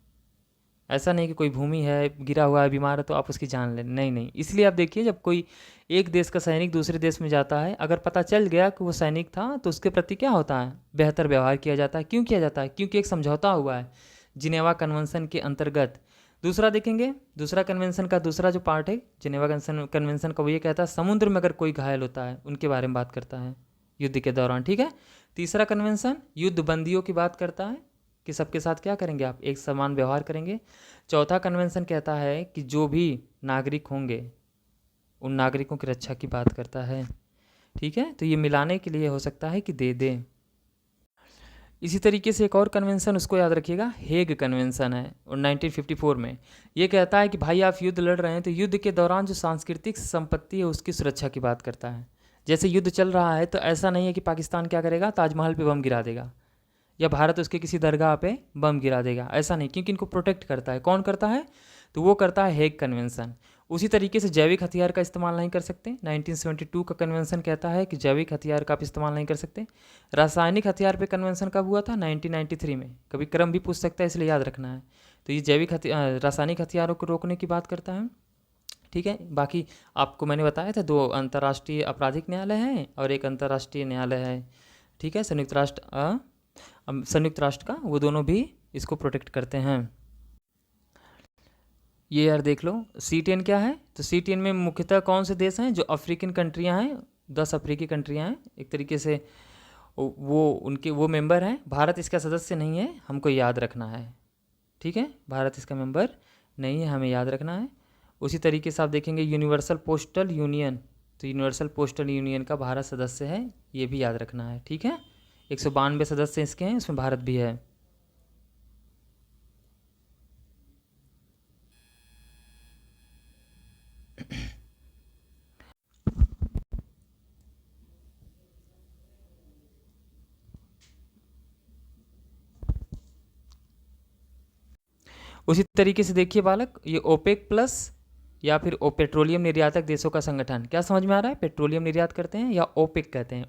ऐसा नहीं कि कोई भूमि है, गिरा हुआ है, बीमार है तो आप उसकी जान लें, नहीं नहीं। इसलिए आप देखिए, जब कोई एक देश का सैनिक दूसरे देश में जाता है, अगर पता चल गया कि वो सैनिक था तो उसके प्रति क्या होता है, बेहतर व्यवहार किया जाता है। क्यों किया जाता है? क्योंकि एक समझौता हुआ है जिनेवा कन्वेंशन के अंतर्गत। दूसरा देखेंगे, दूसरा कन्वेंशन का दूसरा जो पार्ट है जिनेवा कन्वेंशन का, वो ये कहता है समुद्र में अगर कोई घायल होता है उनके बारे में बात करता है युद्ध के दौरान, ठीक है। तीसरा कन्वेंशन युद्ध बंदियों की बात करता है कि सबके साथ क्या करेंगे, आप एक समान व्यवहार करेंगे। चौथा कन्वेंशन कहता है कि जो भी नागरिक होंगे उन नागरिकों की रक्षा की बात करता है, ठीक है। तो ये मिलाने के लिए हो सकता है कि दे दे। इसी तरीके से एक और कन्वेंशन उसको याद रखिएगा, हेग कन्वेंशन है और 1954 में। ये कहता है कि भाई आप युद्ध लड़ रहे हैं तो युद्ध के दौरान जो सांस्कृतिक संपत्ति है उसकी सुरक्षा की बात करता है। जैसे युद्ध चल रहा है तो ऐसा नहीं है कि पाकिस्तान क्या करेगा, ताजमहल पे बम गिरा देगा या भारत उसके किसी दरगाह पे बम गिरा देगा, ऐसा नहीं, क्योंकि इनको प्रोटेक्ट करता है। कौन करता है? तो वो करता है हेग कन्वेंशन। उसी तरीके से जैविक हथियार का इस्तेमाल नहीं कर सकते। 1972 का कन्वेंशन कहता है कि जैविक हथियार का आप इस्तेमाल नहीं कर सकते। रासायनिक हथियार पे कन्वेंशन कब हुआ था? 1993 में। कभी क्रम भी पूछ सकता है, इसलिए याद रखना है। तो ये जैविक रासायनिक हथियारों को रोकने की बात करता है, ठीक है। बाकी आपको मैंने बताया था 2 अंतर्राष्ट्रीय आपराधिक न्यायालय हैं और एक अंतर्राष्ट्रीय न्यायालय है, ठीक है, संयुक्त राष्ट्र का। वो दोनों भी इसको प्रोटेक्ट करते हैं। ये यार देख लो C10 क्या है। तो C10 में मुख्यतः कौन से देश हैं? जो अफ्रीकन कंट्रियां हैं, 10 अफ्रीकी कंट्रियां हैं एक तरीके से, वो मेंबर हैं। भारत इसका सदस्य नहीं है, हमको याद रखना है, ठीक है। भारत इसका मेंबर नहीं है, हमें याद रखना है। उसी तरीके से आप देखेंगे यूनिवर्सल पोस्टल यूनियन, तो यूनिवर्सल पोस्टल यूनियन का भारत सदस्य है, ये भी याद रखना है, ठीक है। 192 सदस्य इसके हैं, उसमें भारत भी है। उसी तरीके से देखिए बालक, ये ओपेक प्लस या फिर पेट्रोलियम निर्यातक देशों का संगठन, क्या समझ में आ रहा है? पेट्रोलियम निर्यात करते हैं या ओपेक कहते हैं,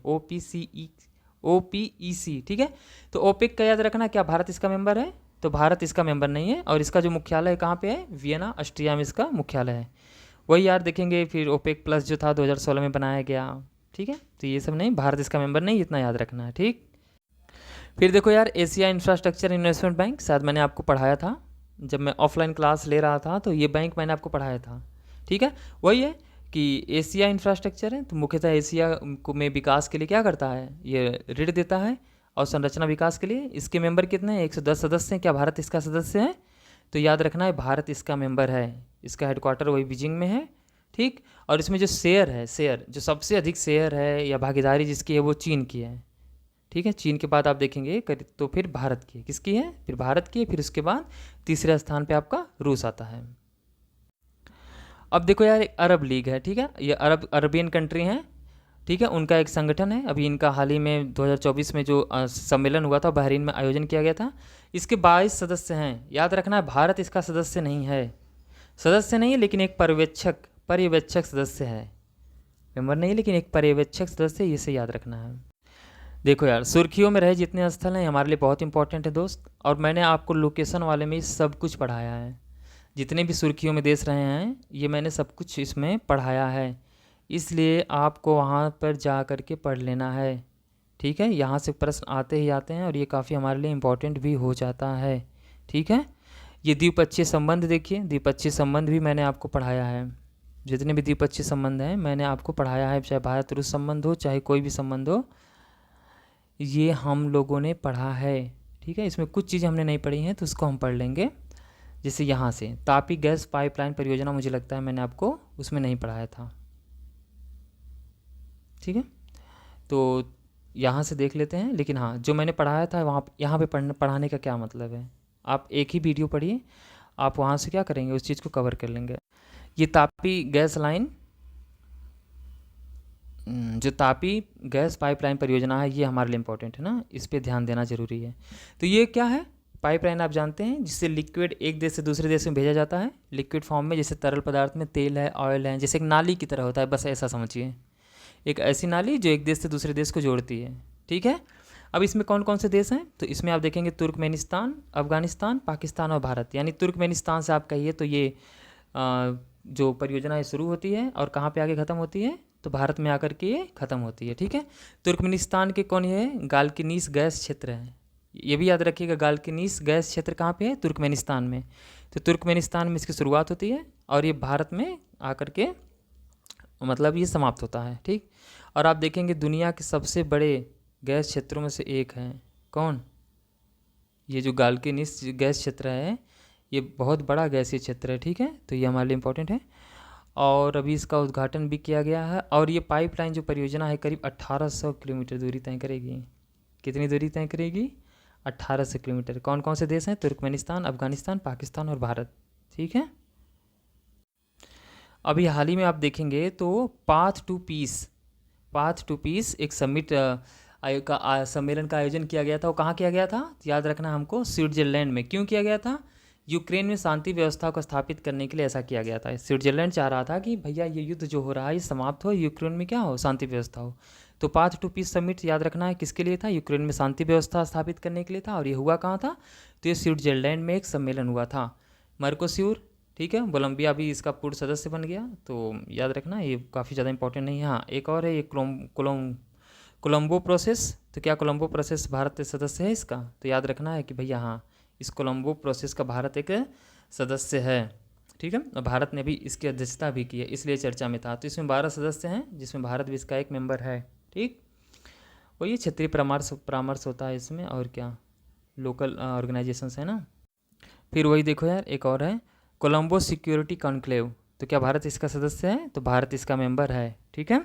OPEC, ठीक है। तो ओपेक का याद रखना, क्या भारत इसका मेंबर है? तो भारत इसका मेंबर नहीं है, और इसका जो मुख्यालय कहाँ पे है? वियना, ऑस्ट्रिया में इसका मुख्यालय है। वही यार देखेंगे फिर ओपेक प्लस जो था 2016 में बनाया गया, ठीक है। तो ये सब नहीं, भारत इसका मेंबर नहीं, इतना याद रखना है, ठीक। फिर देखो यार, एशिया इंफ्रास्ट्रक्चर इन्वेस्टमेंट बैंक, शायद मैंने आपको पढ़ाया था जब मैं ऑफलाइन क्लास ले रहा था, तो ये बैंक मैंने आपको पढ़ाया था, ठीक है। वही है कि एशिया इंफ्रास्ट्रक्चर है, तो मुख्यतः एशिया को में विकास के लिए क्या करता है? ये ऋण देता है और संरचना विकास के लिए। इसके मेंबर कितने हैं? 110 सदस्य हैं। क्या भारत इसका सदस्य है? तो याद रखना है, भारत इसका मेंबर है। इसका हेडक्वार्टर वही बीजिंग में है, ठीक। और इसमें जो शेयर जो सबसे अधिक शेयर है या भागीदारी जिसकी है, वो चीन की है, ठीक है। चीन के बाद आप देखेंगे तो फिर भारत की, किसकी है? फिर भारत की, फिर उसके बाद तीसरे स्थान पे आपका रूस आता है। अब देखो यार, एक अरब लीग है, ठीक है। ये अरबियन कंट्री हैं, ठीक है। उनका एक संगठन है। अभी इनका हाल ही में 2024 में जो सम्मेलन हुआ था, बहरीन में आयोजन किया गया था। इसके 22 सदस्य हैं। याद रखना है, भारत इसका सदस्य नहीं है, लेकिन एक पर्यवेक्षक सदस्य है। मेंबर नहीं, लेकिन एक पर्यवेक्षक सदस्य, इसे याद रखना है। देखो यार, सुर्खियों में रहे जितने स्थल हैं हमारे लिए बहुत इंपॉर्टेंट है दोस्त, और मैंने आपको लोकेशन वाले में सब कुछ पढ़ाया है। जितने भी सुर्खियों में देश रहे हैं, ये मैंने सब कुछ इसमें पढ़ाया है, इसलिए आपको वहाँ पर जा कर के पढ़ लेना है, ठीक है। यहाँ से प्रश्न आते ही आते हैं, और ये काफ़ी हमारे लिए इम्पोर्टेंट भी हो जाता है, ठीक है। ये द्विपक्षीय संबंध देखिए, द्विपक्षीय संबंध भी मैंने आपको पढ़ाया है। जितने भी द्विपक्षीय संबंध हैं मैंने आपको पढ़ाया है, चाहे भारत रूस संबंध हो, चाहे कोई भी संबंध हो, ये हम लोगों ने पढ़ा है, ठीक है। इसमें कुछ चीज़ें हमने नहीं पढ़ी हैं, तो उसको हम पढ़ लेंगे। जैसे यहाँ से तापी गैस पाइपलाइन परियोजना, मुझे लगता है मैंने आपको उसमें नहीं पढ़ाया था, ठीक है। तो यहाँ से देख लेते हैं, लेकिन हाँ, जो मैंने पढ़ाया था वहाँ यहाँ पे पढ़ाने का क्या मतलब है? आप एक ही वीडियो पढ़िए, आप वहाँ से क्या करेंगे, उस चीज़ को कवर कर लेंगे। ये तापी गैस लाइन, जो तापी गैस पाइपलाइन परियोजना है, ये हमारे लिए इम्पोर्टेंट है ना, इस पे ध्यान देना ज़रूरी है। तो ये क्या है? पाइपलाइन आप जानते हैं, जिससे लिक्विड एक देश से दूसरे देश में भेजा जाता है, लिक्विड फॉर्म में, जैसे तरल पदार्थ में तेल है, ऑयल है, जैसे एक नाली की तरह होता है, बस ऐसा समझिए, एक ऐसी नाली जो एक देश से दूसरे देश को जोड़ती है, ठीक है। अब इसमें कौन कौन से देश हैं? तो इसमें आप देखेंगे तुर्कमेनिस्तान, अफगानिस्तान, पाकिस्तान और भारत। यानी तुर्कमेनिस्तान से आप कहिए तो ये जो परियोजना है शुरू होती है, और कहाँ पे आके ख़त्म होती है? तो भारत में आकर के ये ख़त्म होती है, ठीक है। तुर्कमेनिस्तान के कौन है? गाल्किनीस गैस क्षेत्र है, ये भी याद रखिएगा। गाल्किनीस गैस क्षेत्र कहाँ पे है? तुर्कमेनिस्तान में। तो तुर्कमेनिस्तान में इसकी शुरुआत होती है, और ये भारत में आकर के मतलब ये समाप्त होता है, ठीक। और आप देखेंगे दुनिया के सबसे बड़े गैस क्षेत्रों में से एक है, कौन? ये जो गाल्किनीस गैस क्षेत्र है, ये बहुत बड़ा गैसीय क्षेत्र है, ठीक है। तो ये हमारे लिए इम्पोर्टेंट है, और अभी इसका उद्घाटन भी किया गया है। और ये पाइपलाइन जो परियोजना है, करीब 1800 किलोमीटर दूरी तय करेगी। कितनी दूरी तय करेगी? 1800 किलोमीटर। कौन कौन से देश हैं? तुर्कमेनिस्तान, अफगानिस्तान, पाकिस्तान और भारत, ठीक है। अभी हाल ही में आप देखेंगे तो पाथ टू पीस एक समिट सम्मेलन का आयोजन किया गया था। वो कहाँ किया गया था? याद रखना हमको, स्विट्जरलैंड में। क्यों किया गया था? यूक्रेन में शांति व्यवस्था को स्थापित करने के लिए ऐसा किया गया था। स्विट्जरलैंड चाह रहा था कि भैया ये युद्ध जो हो रहा है ये समाप्त हो, यूक्रेन में क्या हो, शांति व्यवस्था हो। तो पाथ टू पीस समिट याद रखना है किसके लिए था, यूक्रेन में शांति व्यवस्था स्थापित करने के लिए था। और ये हुआ कहाँ था, तो ये स्विट्जरलैंड में एक सम्मेलन हुआ था, मर्कोस्यूर। ठीक है, कोलंबिया भी इसका पूर्ण सदस्य बन गया। तो याद रखना ये काफ़ी ज़्यादा इंपॉर्टेंट नहीं है। हाँ, एक और है ये कोलंबो प्रोसेस। तो क्या कोलंबो प्रोसेस भारत सदस्य है इसका, तो याद रखना है कि भैया हाँ, इस कोलंबो प्रोसेस का भारत एक सदस्य है। ठीक है, और भारत ने भी इसकी अध्यक्षता भी की है, इसलिए चर्चा में था। तो इसमें 12 सदस्य हैं, जिसमें भारत भी इसका एक मेंबर है। ठीक, और ये क्षेत्रीय परामर्श होता है इसमें, और क्या लोकल ऑर्गेनाइजेशंस है ना। फिर वही देखो यार, एक और है कोलंबो सिक्योरिटी कॉन्क्लेव। तो क्या भारत इसका सदस्य है, तो भारत इसका मेंबर है। ठीक है,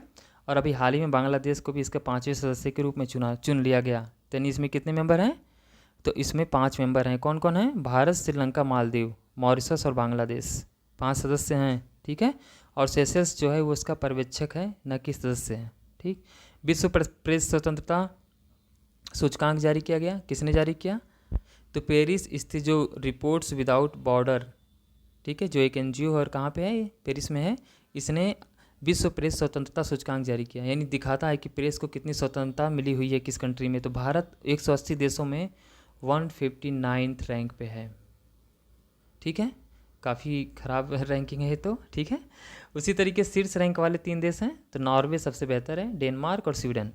और अभी हाल ही में बांग्लादेश को भी इसके 5वें सदस्य के रूप में चुन लिया गया। तो यानी इसमें कितने मेंबर हैं, तो इसमें 5 मेंबर हैं। कौन कौन है, भारत, श्रीलंका, मालदीव, मॉरिशस और बांग्लादेश, 5 सदस्य हैं। ठीक है, और सेशल्स जो है वो उसका पर्यवेक्षक है, न कि सदस्य है। ठीक, विश्व प्रेस स्वतंत्रता सूचकांक जारी किया गया, किसने जारी किया, तो पेरिस स्थित जो रिपोर्ट्स विदाउट बॉर्डर, ठीक है, जो एक NGO है और कहाँ पे है, ये पेरिस में है, इसने विश्व प्रेस स्वतंत्रता सूचकांक जारी किया। यानी दिखाता है कि प्रेस को कितनी स्वतंत्रता मिली हुई है किस कंट्री में। तो भारत 180 देशों में 159th रैंक पे है। ठीक है, काफ़ी ख़राब रैंकिंग है ये तो। ठीक है, उसी तरीके शीर्ष रैंक वाले 3 देश हैं, तो नॉर्वे सबसे बेहतर है, डेनमार्क और स्वीडन,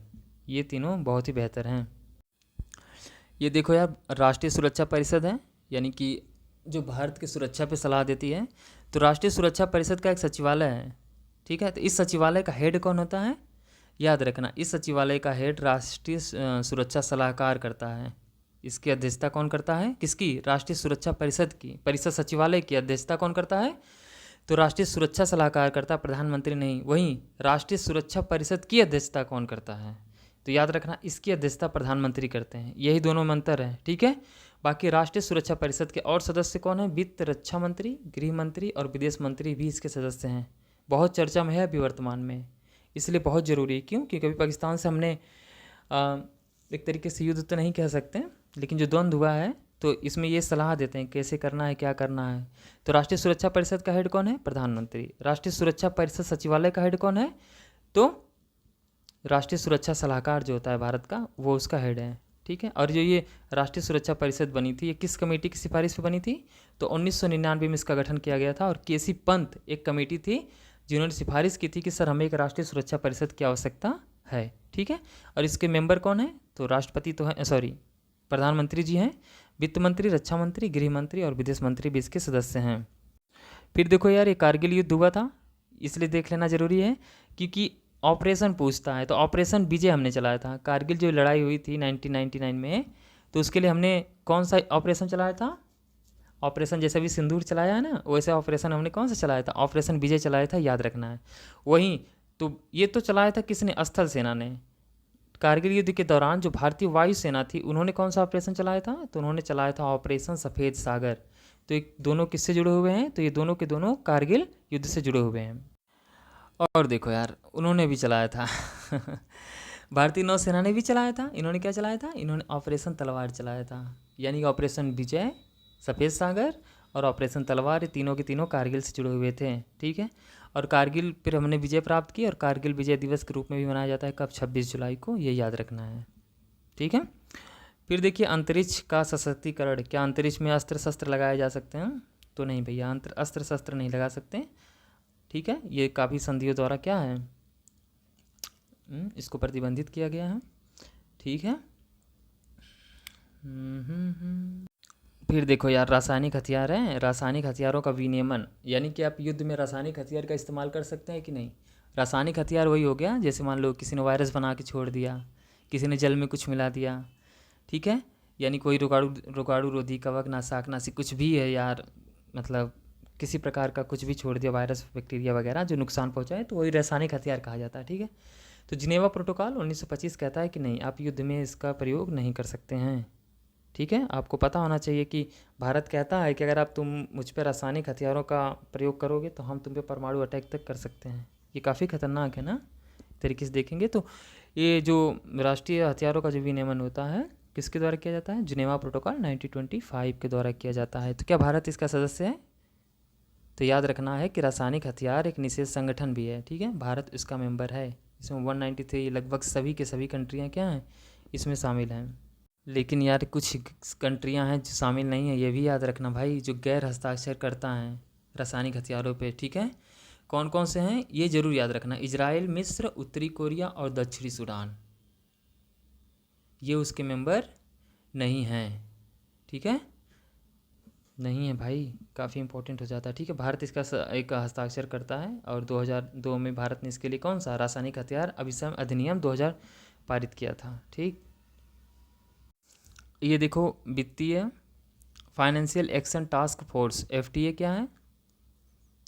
ये तीनों बहुत ही बेहतर हैं। ये देखो यार, राष्ट्रीय सुरक्षा परिषद है, यानी कि जो भारत की सुरक्षा पे सलाह देती है। तो राष्ट्रीय सुरक्षा परिषद का एक सचिवालय है। ठीक है, तो इस सचिवालय का हेड कौन होता है, याद रखना, इस सचिवालय का हेड राष्ट्रीय सुरक्षा सलाहकार करता है। इसकी अध्यक्षता कौन करता है, किसकी, राष्ट्रीय सुरक्षा परिषद की, परिषद सचिवालय की अध्यक्षता कौन करता है, तो राष्ट्रीय सुरक्षा सलाहकार करता, प्रधानमंत्री नहीं। वहीं राष्ट्रीय सुरक्षा परिषद की अध्यक्षता कौन करता है, तो याद रखना इसकी अध्यक्षता प्रधानमंत्री करते हैं। यही दोनों में अंतर है। ठीक है, बाकी राष्ट्रीय सुरक्षा परिषद के और सदस्य कौन है, वित्त, रक्षा मंत्री, गृह मंत्री और विदेश मंत्री भी इसके सदस्य हैं। बहुत चर्चा में है अभी वर्तमान में, इसलिए बहुत ज़रूरी है। क्यों, क्योंकि अभी पाकिस्तान से हमने एक तरीके से युद्ध तो नहीं कह सकते, लेकिन जो द्वंद्व हुआ है, तो इसमें ये सलाह देते हैं कैसे करना है, क्या करना है। तो राष्ट्रीय सुरक्षा परिषद का हेड कौन है, प्रधानमंत्री। राष्ट्रीय सुरक्षा परिषद सचिवालय का हेड कौन है, तो राष्ट्रीय सुरक्षा सलाहकार जो होता है भारत का, वो उसका हेड है। ठीक है, और जो ये राष्ट्रीय सुरक्षा परिषद बनी थी, ये किस कमेटी की सिफारिश पे बनी थी, तो 1999 में इसका गठन किया गया था। और KC पंत एक कमेटी थी जिन्होंने सिफारिश की थी कि सर हमें एक राष्ट्रीय सुरक्षा परिषद की आवश्यकता है। ठीक है, और इसके मेंबर कौन है, तो राष्ट्रपति तो है, सॉरी प्रधानमंत्री जी हैं, वित्त मंत्री, रक्षा मंत्री, गृह मंत्री और विदेश मंत्री भी इसके सदस्य हैं। फिर देखो यार, ये कारगिल युद्ध हुआ था, इसलिए देख लेना जरूरी है, क्योंकि ऑपरेशन पूछता है। तो ऑपरेशन विजय हमने चलाया था, कारगिल जो लड़ाई हुई थी 1999 में, तो उसके लिए हमने कौन सा ऑपरेशन चलाया था, ऑपरेशन जैसे भी सिंदूर चलाया है ना, वैसे ऑपरेशन हमने कौन सा चलाया था, ऑपरेशन विजय चलाया था, याद रखना है। वहीं तो ये तो चलाया था किसने, स्थल सेना ने। कारगिल युद्ध के दौरान जो भारतीय वायुसेना थी, उन्होंने कौन सा ऑपरेशन चलाया था, तो उन्होंने चलाया था ऑपरेशन सफ़ेद सागर। तो ये दोनों किससे जुड़े हुए हैं, तो ये दोनों के दोनों कारगिल युद्ध से जुड़े हुए हैं। और देखो यार, उन्होंने भी चलाया था भारतीय नौसेना ने भी चलाया था। इन्होंने क्या चलाया था, इन्होंने ऑपरेशन तलवार चलाया था। यानी ऑपरेशन विजय, सफ़ेद सागर और ऑपरेशन तलवार, ये तीनों के तीनों कारगिल से जुड़े हुए थे। ठीक है, और कारगिल फिर हमने विजय प्राप्त की, और कारगिल विजय दिवस के रूप में भी मनाया जाता है, कब, 26 जुलाई को, ये याद रखना है। ठीक है, फिर देखिए अंतरिक्ष का सशक्तिकरण। क्या अंतरिक्ष में अस्त्र शस्त्र लगाए जा सकते हैं, तो नहीं भैया, अस्त्र शस्त्र नहीं लगा सकते। ठीक है, ये काफ़ी संधियों द्वारा क्या है, इसको प्रतिबंधित किया गया है। ठीक है, फिर देखो यार, रासायनिक हथियार हैं, रासायनिक हथियारों का विनियमन, यानी कि आप युद्ध में रासायनिक हथियार का इस्तेमाल कर सकते हैं कि नहीं। रासायनिक हथियार वही हो गया, जैसे मान लो किसी ने वायरस बना के छोड़ दिया, किसी ने जल में कुछ मिला दिया। ठीक है, यानी कोई रोगाणु रोधी, कवक नाशक, नासिक कुछ भी है यार, मतलब किसी प्रकार का कुछ भी छोड़ दिया, वायरस, बैक्टीरिया वगैरह जो नुकसान पहुंचाए, तो वही रासायनिक हथियार कहा जाता है। ठीक है, तो जिनेवा प्रोटोकॉल 1925 कहता है कि नहीं, आप युद्ध में इसका प्रयोग नहीं कर सकते हैं। ठीक है, आपको पता होना चाहिए कि भारत कहता है कि अगर तुम मुझ पर रासायनिक हथियारों का प्रयोग करोगे तो हम तुम पे परमाणु अटैक तक कर सकते हैं। ये काफ़ी खतरनाक है ना, तरीके से देखेंगे तो। ये जो राष्ट्रीय हथियारों का जो विनियमन होता है, किसके द्वारा किया जाता है? जिनेवा प्रोटोकॉल 1925 के द्वारा किया जाता है। तो क्या भारत इसका सदस्य है? तो याद रखना है कि रासायनिक हथियार एक निषेध संगठन भी है, ठीक है, भारत इसका मेंबर है। इसमें 193 लगभग सभी के सभी कंट्रियाँ क्या हैं, इसमें शामिल हैं। लेकिन यार कुछ कंट्रियां हैं जो शामिल नहीं है, ये भी याद रखना भाई, जो गैर हस्ताक्षर करता है रासायनिक हथियारों पे, ठीक है। कौन कौन से हैं ये जरूर याद रखना, इजराइल, मिस्र, उत्तरी कोरिया और दक्षिणी सूडान, ये उसके मेंबर नहीं हैं, ठीक है, नहीं है भाई, काफ़ी इंपॉर्टेंट हो जाता है, ठीक है। भारत इसका एक हस्ताक्षर करता है और 2002 में भारत ने इसके लिए कौन सा रासायनिक हथियार अभिशम अधिनियम 2000 पारित किया था, ठीक। ये देखो वित्तीय financial action task force, FTA क्या है?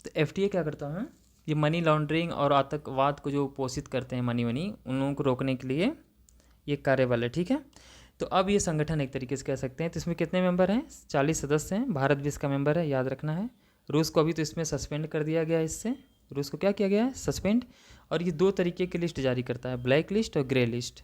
तो एफटीए क्या करता है? ये मनी लॉन्ड्रिंग और आतंकवाद को जो पोषित करते हैं मनी उन लोगों को रोकने के लिए ये कार्यबल है, ठीक है। तो अब ये संगठन एक तरीके से कह सकते हैं। तो इसमें कितने मेंबर हैं? 40 सदस्य हैं, भारत भी इसका मेंबर है, याद रखना है। रूस को अभी तो इसमें सस्पेंड कर दिया गया है, इससे रूस को क्या किया गया है? सस्पेंड। और ये 2 तरीके की लिस्ट जारी करता है, ब्लैक लिस्ट और ग्रे लिस्ट,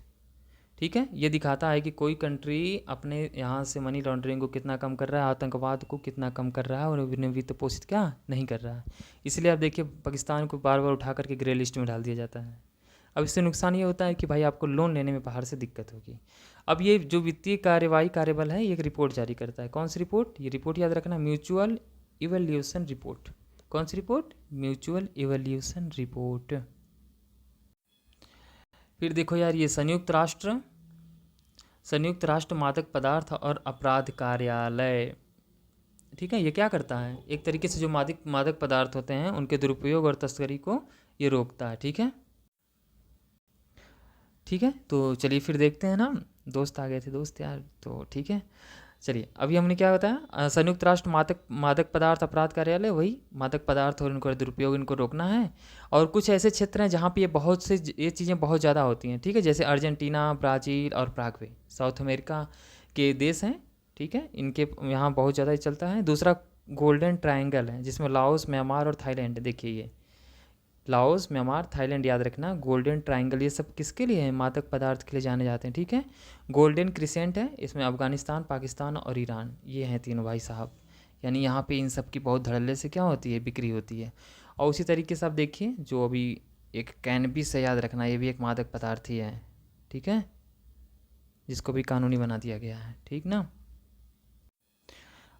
ठीक है। ये दिखाता है कि कोई कंट्री अपने यहाँ से मनी लॉन्ड्रिंग को कितना कम कर रहा है, आतंकवाद को कितना कम कर रहा है और वित्त पोषित क्या नहीं कर रहा है। इसलिए आप देखिए पाकिस्तान को बार बार उठा करके ग्रे लिस्ट में डाल दिया जाता है। अब इससे नुकसान ये होता है कि भाई आपको लोन लेने में बाहर से दिक्कत होगी। अब ये जो वित्तीय कार्यवाही कार्यबल है ये एक रिपोर्ट जारी करता है, कौन सी रिपोर्ट? ये रिपोर्ट याद रखना, म्यूचुअल इवैल्यूएशन रिपोर्ट। कौन सी रिपोर्ट? Mutual evaluation report. फिर देखो यार ये संयुक्त राष्ट्र मादक पदार्थ और अपराध कार्यालय, ठीक है, ये क्या करता है? एक तरीके से जो मादक पदार्थ होते हैं उनके दुरुपयोग और तस्करी को ये रोकता है, ठीक है, ठीक है। तो चलिए फिर देखते हैं ना, दोस्त आ गए थे दोस्त यार, तो ठीक है। चलिए अभी हमने क्या बताया, संयुक्त राष्ट्र मादक पदार्थ अपराध कार्यालय, वही मादक पदार्थ और इनको दुरुपयोग इनको रोकना है। और कुछ ऐसे क्षेत्र हैं जहाँ पे ये चीज़ें बहुत ज़्यादा होती हैं, ठीक है, जैसे अर्जेंटीना, ब्राज़ील और पैराग्वे, साउथ अमेरिका के देश हैं, ठीक है, इनके यहाँ बहुत ज़्यादा चलता है। दूसरा गोल्डन ट्रायंगल है जिसमें लाओस, म्यांमार और थाईलैंड, देखिए ये लाओस, म्यांमार, थाईलैंड, याद रखना गोल्डन ट्रायंगल, ये सब किसके लिए हैं? मादक पदार्थ के लिए जाने जाते हैं, ठीक है। गोल्डन क्रिसेंट है, इसमें अफगानिस्तान, पाकिस्तान और ईरान, ये हैं तीनों भाई साहब, यानी यहाँ पे इन सब की बहुत धड़ल्ले से क्या होती है? बिक्री होती है। और उसी तरीके से आप देखिए जो अभी एक कैनबिस है, याद रखना ये भी एक मादक पदार्थ ही है, ठीक है, जिसको भी कानूनी बना दिया गया है, ठीक ना।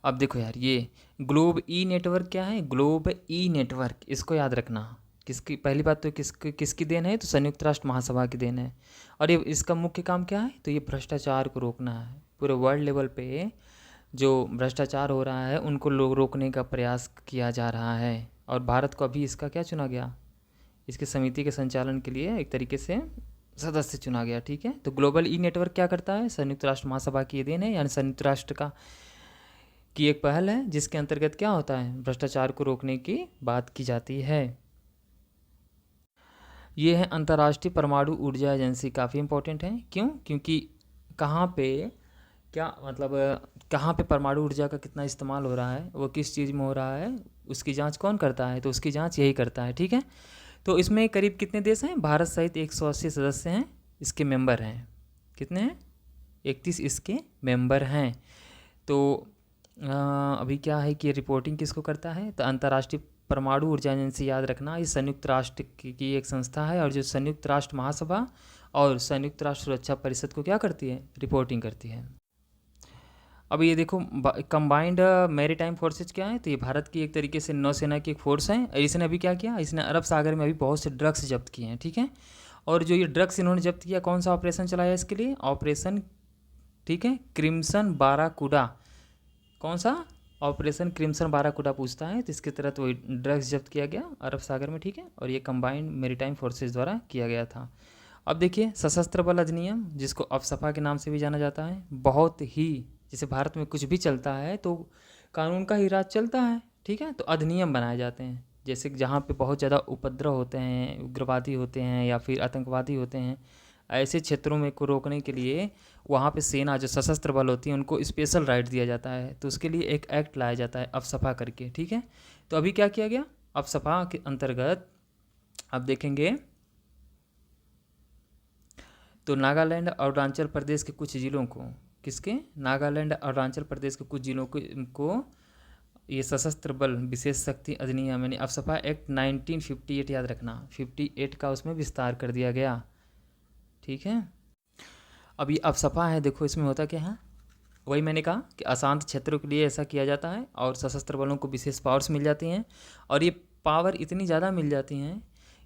अब देखो यार ये ग्लोब ई नेटवर्क क्या है? ग्लोब ई नेटवर्क, इसको याद रखना, किसकी, पहली बात तो किसकी देन है? तो संयुक्त राष्ट्र महासभा की देन है। और ये इसका मुख्य काम क्या है? तो ये भ्रष्टाचार को रोकना है, पूरे वर्ल्ड लेवल पे जो भ्रष्टाचार हो रहा है उनको रोकने का प्रयास किया जा रहा है। और भारत को अभी इसका क्या चुना गया? इसके समिति के संचालन के लिए एक तरीके से सदस्य चुना गया, ठीक है। तो ग्लोबल ई नेटवर्क क्या करता है? संयुक्त राष्ट्र महासभा की ये देन है, यानी संयुक्त राष्ट्र की एक पहल है जिसके अंतर्गत क्या होता है? भ्रष्टाचार को रोकने की बात की जाती है। ये है अंतर्राष्ट्रीय परमाणु ऊर्जा एजेंसी, काफ़ी इंपॉर्टेंट है, क्यों? क्योंकि कहाँ पे क्या मतलब कहाँ पे परमाणु ऊर्जा का कितना इस्तेमाल हो रहा है, वो किस चीज़ में हो रहा है, उसकी जांच कौन करता है? तो उसकी जांच यही करता है, ठीक है। तो इसमें करीब कितने देश हैं? भारत सहित 180 सदस्य हैं, इसके मेंबर हैं, कितने हैं? 31 इसके मेंबर हैं। तो अभी क्या है कि रिपोर्टिंग किसको करता है? तो अंतर्राष्ट्रीय परमाणु ऊर्जा एजेंसी, याद रखना ये संयुक्त राष्ट्र की एक संस्था है, और जो संयुक्त राष्ट्र महासभा और संयुक्त राष्ट्र सुरक्षा परिषद को क्या करती है? रिपोर्टिंग करती है। अब ये देखो कंबाइंड मैरीटाइम फोर्सेज क्या है? तो ये भारत की एक तरीके से नौसेना की एक फोर्स है। इसने अभी क्या किया? इसने अरब सागर में अभी बहुत से ड्रग्स जब्त किए हैं, ठीक है। और जो ये ड्रग्स इन्होंने जब्त किया, कौन सा ऑपरेशन चलाया इसके लिए? ऑपरेशन, ठीक है, क्रिम्सन बाराकूडा। कौन सा? ऑपरेशन क्रिम्सन बाराकूडा पूछता है। तो इसके तहत वही ड्रग्स जब्त किया गया अरब सागर में, ठीक है, और ये कंबाइंड मैरीटाइम फोर्सेज द्वारा किया गया था। अब देखिए सशस्त्र बल अधिनियम, जिसको अफसफा के नाम से भी जाना जाता है, बहुत ही, जैसे भारत में कुछ भी चलता है तो कानून का ही राज चलता है, ठीक है। तो अधिनियम बनाए जाते हैं, जैसे जहाँ पे बहुत ज़्यादा उपद्रव होते हैं, उग्रवादी होते हैं या फिर आतंकवादी होते हैं, ऐसे क्षेत्रों में को रोकने के लिए वहाँ पे सेना जो सशस्त्र बल होती है उनको स्पेशल राइट दिया जाता है। तो उसके लिए एक एक्ट लाया जाता है अफसफा करके, ठीक है। तो अभी क्या किया गया? अफसफा के अंतर्गत अब देखेंगे तो नागालैंड और अरुणाचल प्रदेश के कुछ ज़िलों को किसके? नागालैंड और अरुणाचल प्रदेश के कुछ जिलों को ये सशस्त्र बल विशेष शक्ति अधिनियम यानी अफस्पा एक्ट 1958, याद रखना 58 का उसमें विस्तार कर दिया गया। ठीक है, अब ये अफस्पा है, देखो इसमें होता क्या है, वही मैंने कहा कि अशांत क्षेत्रों के लिए ऐसा किया जाता है और सशस्त्र बलों को विशेष पावर्स मिल जाती हैं, और ये पावर इतनी ज़्यादा मिल जाती हैं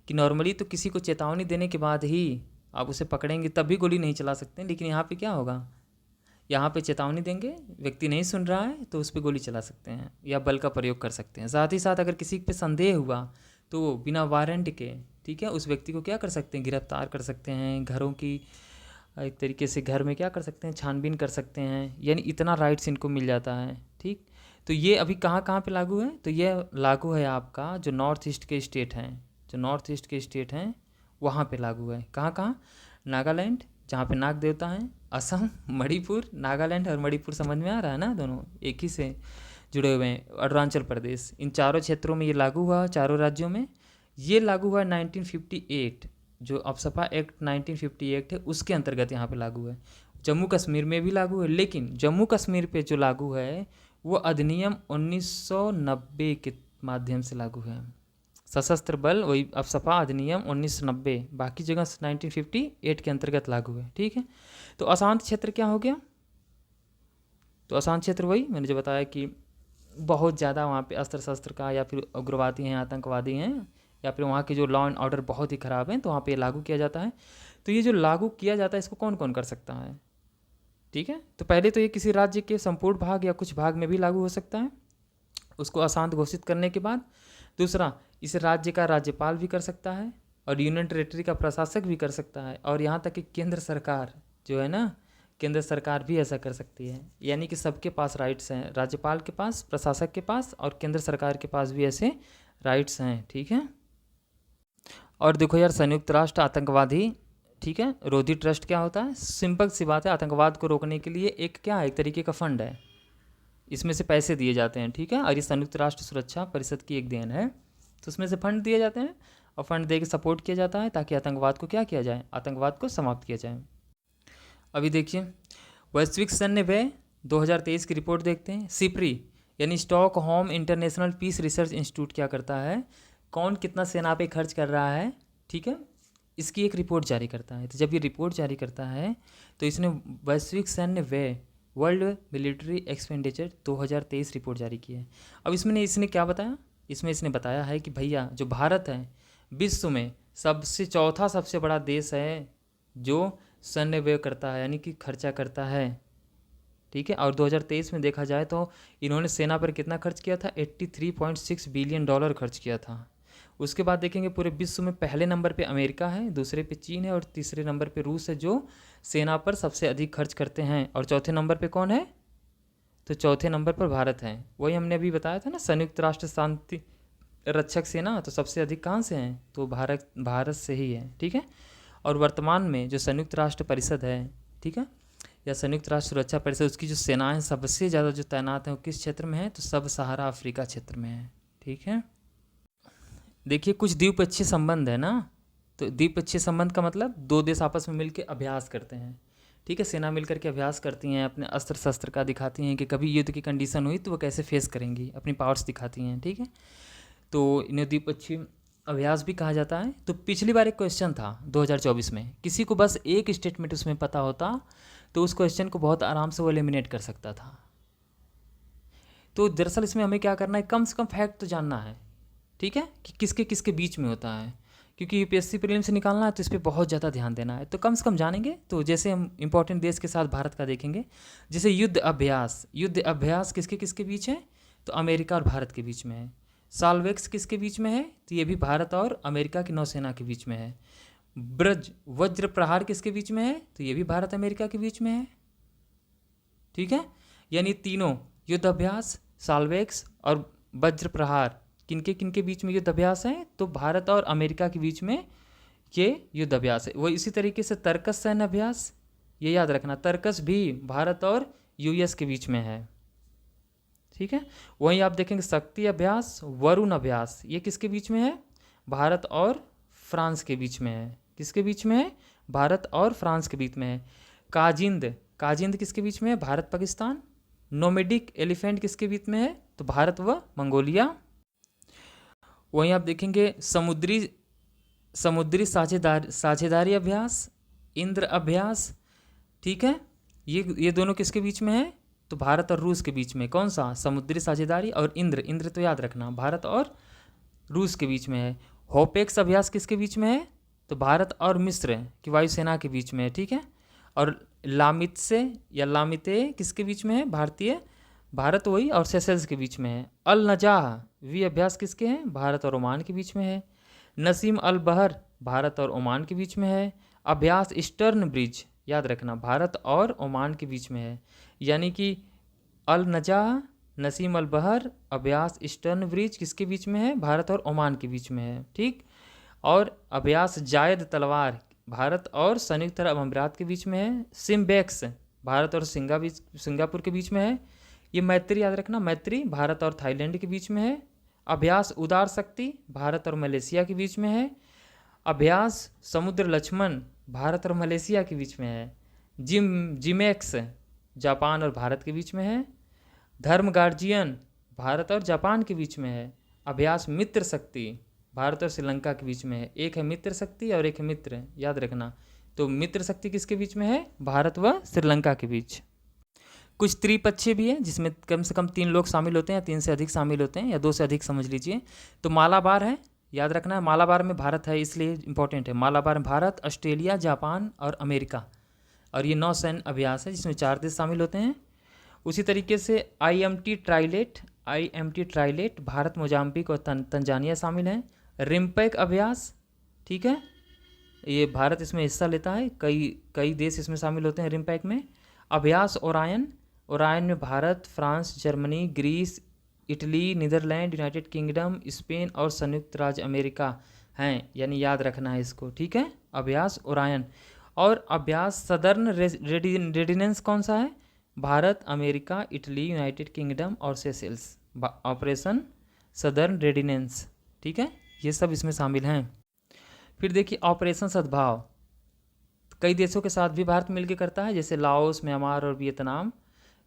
कि नॉर्मली तो किसी को चेतावनी देने के बाद ही आप उसे पकड़ेंगे तब भी गोली नहीं चला सकते, लेकिन यहाँ पे क्या होगा, यहाँ पे चेतावनी देंगे, व्यक्ति नहीं सुन रहा है तो उस पर गोली चला सकते हैं या बल का प्रयोग कर सकते हैं। साथ ही साथ अगर किसी पे संदेह हुआ तो बिना वारंट के, ठीक है, उस व्यक्ति को क्या कर सकते हैं, गिरफ्तार कर सकते हैं, घरों की एक तरीके से घर में क्या कर सकते हैं, छानबीन कर सकते हैं, यानी इतना राइट्स इनको मिल जाता है। ठीक, तो ये अभी कहाँ कहाँ पे लागू है, तो ये लागू है आपका जो नॉर्थ ईस्ट के स्टेट हैं, जो नॉर्थ ईस्ट के स्टेट हैं वहाँ पे लागू है। कहाँ कहाँ? नागालैंड जहाँ पे नाग देवता हैं, असम, मणिपुर, नागालैंड और मणिपुर समझ में आ रहा है ना, दोनों एक ही से जुड़े हुए हैं, अरुणाचल प्रदेश, इन चारों क्षेत्रों में ये लागू हुआ, चारों राज्यों में ये लागू हुआ 1958, जो अफस्पा एक्ट 1958 है उसके अंतर्गत यहाँ पे लागू है। जम्मू कश्मीर में भी लागू है, लेकिन जम्मू कश्मीर पे जो लागू है वो अधिनियम 1990 के माध्यम से लागू है, सशस्त्र बल वही अफस्पा अधिनियम 1990, बाकी जगह 1958 के अंतर्गत लागू है। ठीक है, तो अशांत क्षेत्र क्या हो गया, तो अशांत क्षेत्र वही मैंने जो बताया कि बहुत ज़्यादा वहाँ पे अस्त्र शस्त्र का या फिर उग्रवादी हैं, आतंकवादी हैं, या फिर वहाँ के जो लॉ एंड ऑर्डर बहुत ही ख़राब हैं, तो वहाँ पे लागू किया जाता है। तो ये जो लागू किया जाता है इसको कौन कौन कर सकता है? ठीक है, तो पहले तो ये किसी राज्य के संपूर्ण भाग या कुछ भाग में भी लागू हो सकता है, उसको अशांत घोषित करने के बाद। दूसरा, इस राज्य का राज्यपाल भी कर सकता है और यूनियन टेरेटरी का प्रशासक भी कर सकता है, और यहाँ तक कि केंद्र सरकार जो है ना, केंद्र सरकार भी ऐसा कर सकती है, यानी कि सबके पास राइट्स हैं, राज्यपाल के पास, प्रशासक के पास और केंद्र सरकार के पास भी ऐसे राइट्स हैं। ठीक है, और देखो यार, संयुक्त राष्ट्र आतंकवादी, ठीक है, रोधी ट्रस्ट क्या होता है, सिंपल सी बात है, आतंकवाद को रोकने के लिए एक क्या है, एक तरीके का फंड है, इसमें से पैसे दिए जाते हैं। ठीक है, और ये संयुक्त राष्ट्र सुरक्षा परिषद की एक देन है, तो उसमें से फंड दिए जाते हैं और फंड दे के सपोर्ट किया जाता है ताकि आतंकवाद को क्या किया जाए, आतंकवाद को समाप्त किया जाए। अभी देखिए, वैश्विक सैन्य व्यय 2023 की रिपोर्ट देखते हैं। सिप्री यानी Stockholm International Peace Research Institute क्या करता है, कौन कितना सेना पे खर्च कर रहा है, ठीक है, इसकी एक रिपोर्ट जारी करता है। तो जब ये रिपोर्ट जारी करता है तो इसने वैश्विक सैन्य व्यय, वर्ल्ड मिलिट्री एक्सपेंडिचर 2023 रिपोर्ट जारी की है। अब इसने क्या बताया, इसमें इसने बताया है कि भैया जो भारत है विश्व में चौथा सबसे बड़ा देश है जो सैन्य व्यय करता है, यानी कि खर्चा करता है। ठीक है, और 2023 में देखा जाए तो इन्होंने सेना पर कितना खर्च किया था, 83.6 बिलियन डॉलर खर्च किया था। उसके बाद देखेंगे पूरे विश्व में पहले नंबर पे अमेरिका है, दूसरे पे चीन है और तीसरे नंबर पे रूस है, जो सेना पर सबसे अधिक खर्च करते हैं। और चौथे नंबर पे कौन है, तो चौथे नंबर पर भारत है। वही हमने अभी बताया था ना, संयुक्त राष्ट्र शांति रक्षक सेना, तो सबसे अधिक कहाँ से हैं, तो भारत से ही है। ठीक है, और वर्तमान में जो संयुक्त राष्ट्र परिषद है, ठीक है, या संयुक्त राष्ट्र सुरक्षा परिषद, उसकी जो सेनाएं सबसे ज़्यादा जो तैनात हैं वो किस क्षेत्र में है, तो सब सहारा अफ्रीका क्षेत्र में है। ठीक है, देखिए कुछ द्विपक्षीय संबंध है ना, तो द्विपक्षीय संबंध का मतलब दो देश आपस में मिलकर अभ्यास करते हैं। ठीक है, सेना मिलकर के अभ्यास करती हैं, अपने अस्त्र शस्त्र का दिखाती हैं कि कभी युद्ध की कंडीशन हुई तो वो कैसे फेस करेंगी, अपनी पावर्स दिखाती हैं। ठीक है, तो इन्हें द्विपक्षीय अभ्यास भी कहा जाता है। तो पिछली बार एक क्वेश्चन था 2024 में, किसी को बस एक स्टेटमेंट उसमें पता होता तो उस क्वेश्चन को बहुत आराम से वो एलिमिनेट कर सकता था। तो दरअसल इसमें हमें क्या करना है, कम से कम फैक्ट तो जानना है। ठीक है, कि किसके किसके बीच में होता है, क्योंकि यूपीएससी प्रीलिम से निकालना है तो इस पर बहुत ज़्यादा ध्यान देना है। तो कम से कम जानेंगे, तो जैसे हम इंपॉर्टेंट देश के साथ भारत का देखेंगे, जैसे युद्ध अभ्यास किसके किसके बीच है, तो अमेरिका और भारत के बीच में है। साल्वेक्स किसके बीच में है, तो ये भी भारत और अमेरिका की नौसेना के बीच में है। वज्र प्रहार किसके बीच में है, तो ये भी भारत अमेरिका के बीच में है। ठीक है, यानी तीनों युद्ध अभ्यास, साल्वेक्स और वज्र प्रहार किनके बीच में युद्ध अभ्यास है, तो भारत और अमेरिका के बीच में ये युद्ध अभ्यास है। वो इसी तरीके से तर्कस सैन्य अभ्यास, ये याद रखना, तर्कस भी भारत और यूएस के बीच में है। ठीक है, वहीं आप देखेंगे शक्ति अभ्यास, वरुण अभ्यास, ये किसके बीच में है, भारत और फ्रांस के बीच में है। किसके बीच में है, भारत और फ्रांस के बीच में है। काजिंद काजिंद किसके बीच में है? भारत पाकिस्तान। नोमेडिक एलिफेंट किसके बीच में है? तो भारत व मंगोलिया। वहीं आप देखेंगे समुद्री साझेदारी अभ्यास, इंद्र अभ्यास, ठीक है, ये दोनों किसके बीच में है? तो भारत और रूस के बीच में। कौन सा? समुद्री साझेदारी और इंद्र तो याद रखना, भारत और रूस के बीच में है। होपेक्स अभ्यास किसके बीच में है? तो भारत और मिस्र की वायुसेना के बीच में है, ठीक है। और लामित्से या लामिते किसके बीच में है? भारत वही और सेशल्स के बीच में है। अल नजाह वी अभ्यास किसके हैं? भारत और ओमान के बीच में है। नसीम अल बहर भारत और ओमान के बीच में है। अभ्यास ईस्टर्न ब्रिज याद रखना, भारत और ओमान के बीच में है। यानी कि अल नजाह, नसीम अल बहर, अभ्यास ईस्टर्न ब्रिज किसके बीच में है? भारत और ओमान के बीच में है, ठीक। और अभ्यास जायद तलवार भारत और संयुक्त अरब अमीरात के बीच में है। सिम्बेक्स भारत और सिंगापुर के बीच में है। ये मैत्री याद रखना, मैत्री भारत और थाईलैंड के बीच में है। अभ्यास उदार शक्ति भारत और मलेशिया के बीच में है। अभ्यास समुद्र लक्ष्मण भारत और मलेशिया के बीच में है। जिमेक्स जापान और भारत के बीच में है। धर्म गार्जियन भारत और जापान के बीच में है। अभ्यास मित्र शक्ति भारत और श्रीलंका के बीच में है। एक है मित्र शक्ति और एक है मित्र, याद रखना। तो मित्र शक्ति किसके बीच में है? भारत व श्रीलंका के बीच। कुछ त्रिपक्षीय भी है जिसमें कम से कम 3 लोग शामिल होते हैं या 3 से अधिक शामिल होते हैं या 2 से अधिक समझ लीजिए। तो मालाबार है, याद रखना है, मालाबार में भारत है इसलिए इंपॉर्टेंट है। मालाबार में भारत, ऑस्ट्रेलिया, जापान और अमेरिका, और ये 9 सैन्य अभ्यास है जिसमें 4 देश शामिल होते हैं। उसी तरीके से IMT ट्राइलेट भारत, मोजाम्बिक और तंजानिया शामिल हैं। रिम्पेक अभ्यास, ठीक है, ये भारत इसमें हिस्सा लेता है, कई देश इसमें शामिल होते हैं रिम्पेक में। अभ्यास ओरायन में Bharat, France, Germany, Greece, Italy, Netherlands, United Kingdom, Spain और संयुक्त राज्य अमेरिका हैं, यानी याद रखना है इसको, ठीक है। अभ्यास ओरायन। और अभ्यास सदर्न रेडिनेंस कौन सा है? Bharat, America, Italy, United kingdom और सेशेल्स। ऑपरेशन सदर्न रेडिनेंस, ठीक है, ये सब इसमें शामिल हैं। फिर देखिए ऑपरेशन सद्भाव, कई देशों के साथ भी भारत मिलकर करता है, जैसे लाओस, म्यांमार और वियतनाम।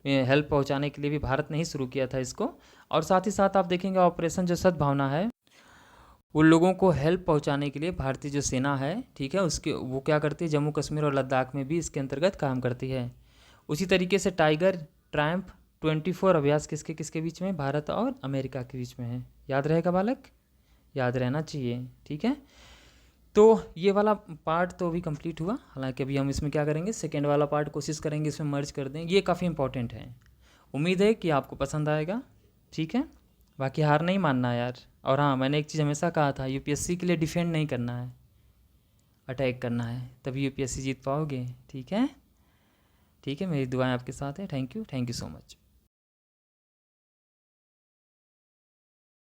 हेल्प पहुंचाने के लिए भी भारत ने ही शुरू किया था इसको। और साथ ही साथ आप देखेंगे ऑपरेशन जो सद्भावना है, उन लोगों को हेल्प पहुंचाने के लिए भारतीय जो सेना है, ठीक है, वो क्या करती है, जम्मू कश्मीर और लद्दाख में भी इसके अंतर्गत काम करती है। उसी तरीके से टाइगर ट्रायम्फ 24 अभ्यास किसके किसके बीच में? भारत और अमेरिका के बीच में है। याद रहेगा बालक? याद रहना चाहिए, ठीक है। तो ये वाला पार्ट तो अभी कंप्लीट हुआ, हालांकि अभी हम इसमें क्या करेंगे, सेकेंड वाला पार्ट कोशिश करेंगे इसमें मर्ज कर दें। ये काफ़ी इंपॉर्टेंट है, उम्मीद है कि आपको पसंद आएगा, ठीक है। बाकी हार नहीं मानना यार। और हाँ, मैंने एक चीज़ हमेशा कहा था, UPSC के लिए डिफेंड नहीं करना है, अटैक करना है, तभी UPSC जीत पाओगे, ठीक है। ठीक है, मेरी दुआएं आपके साथ है। Thank you so much.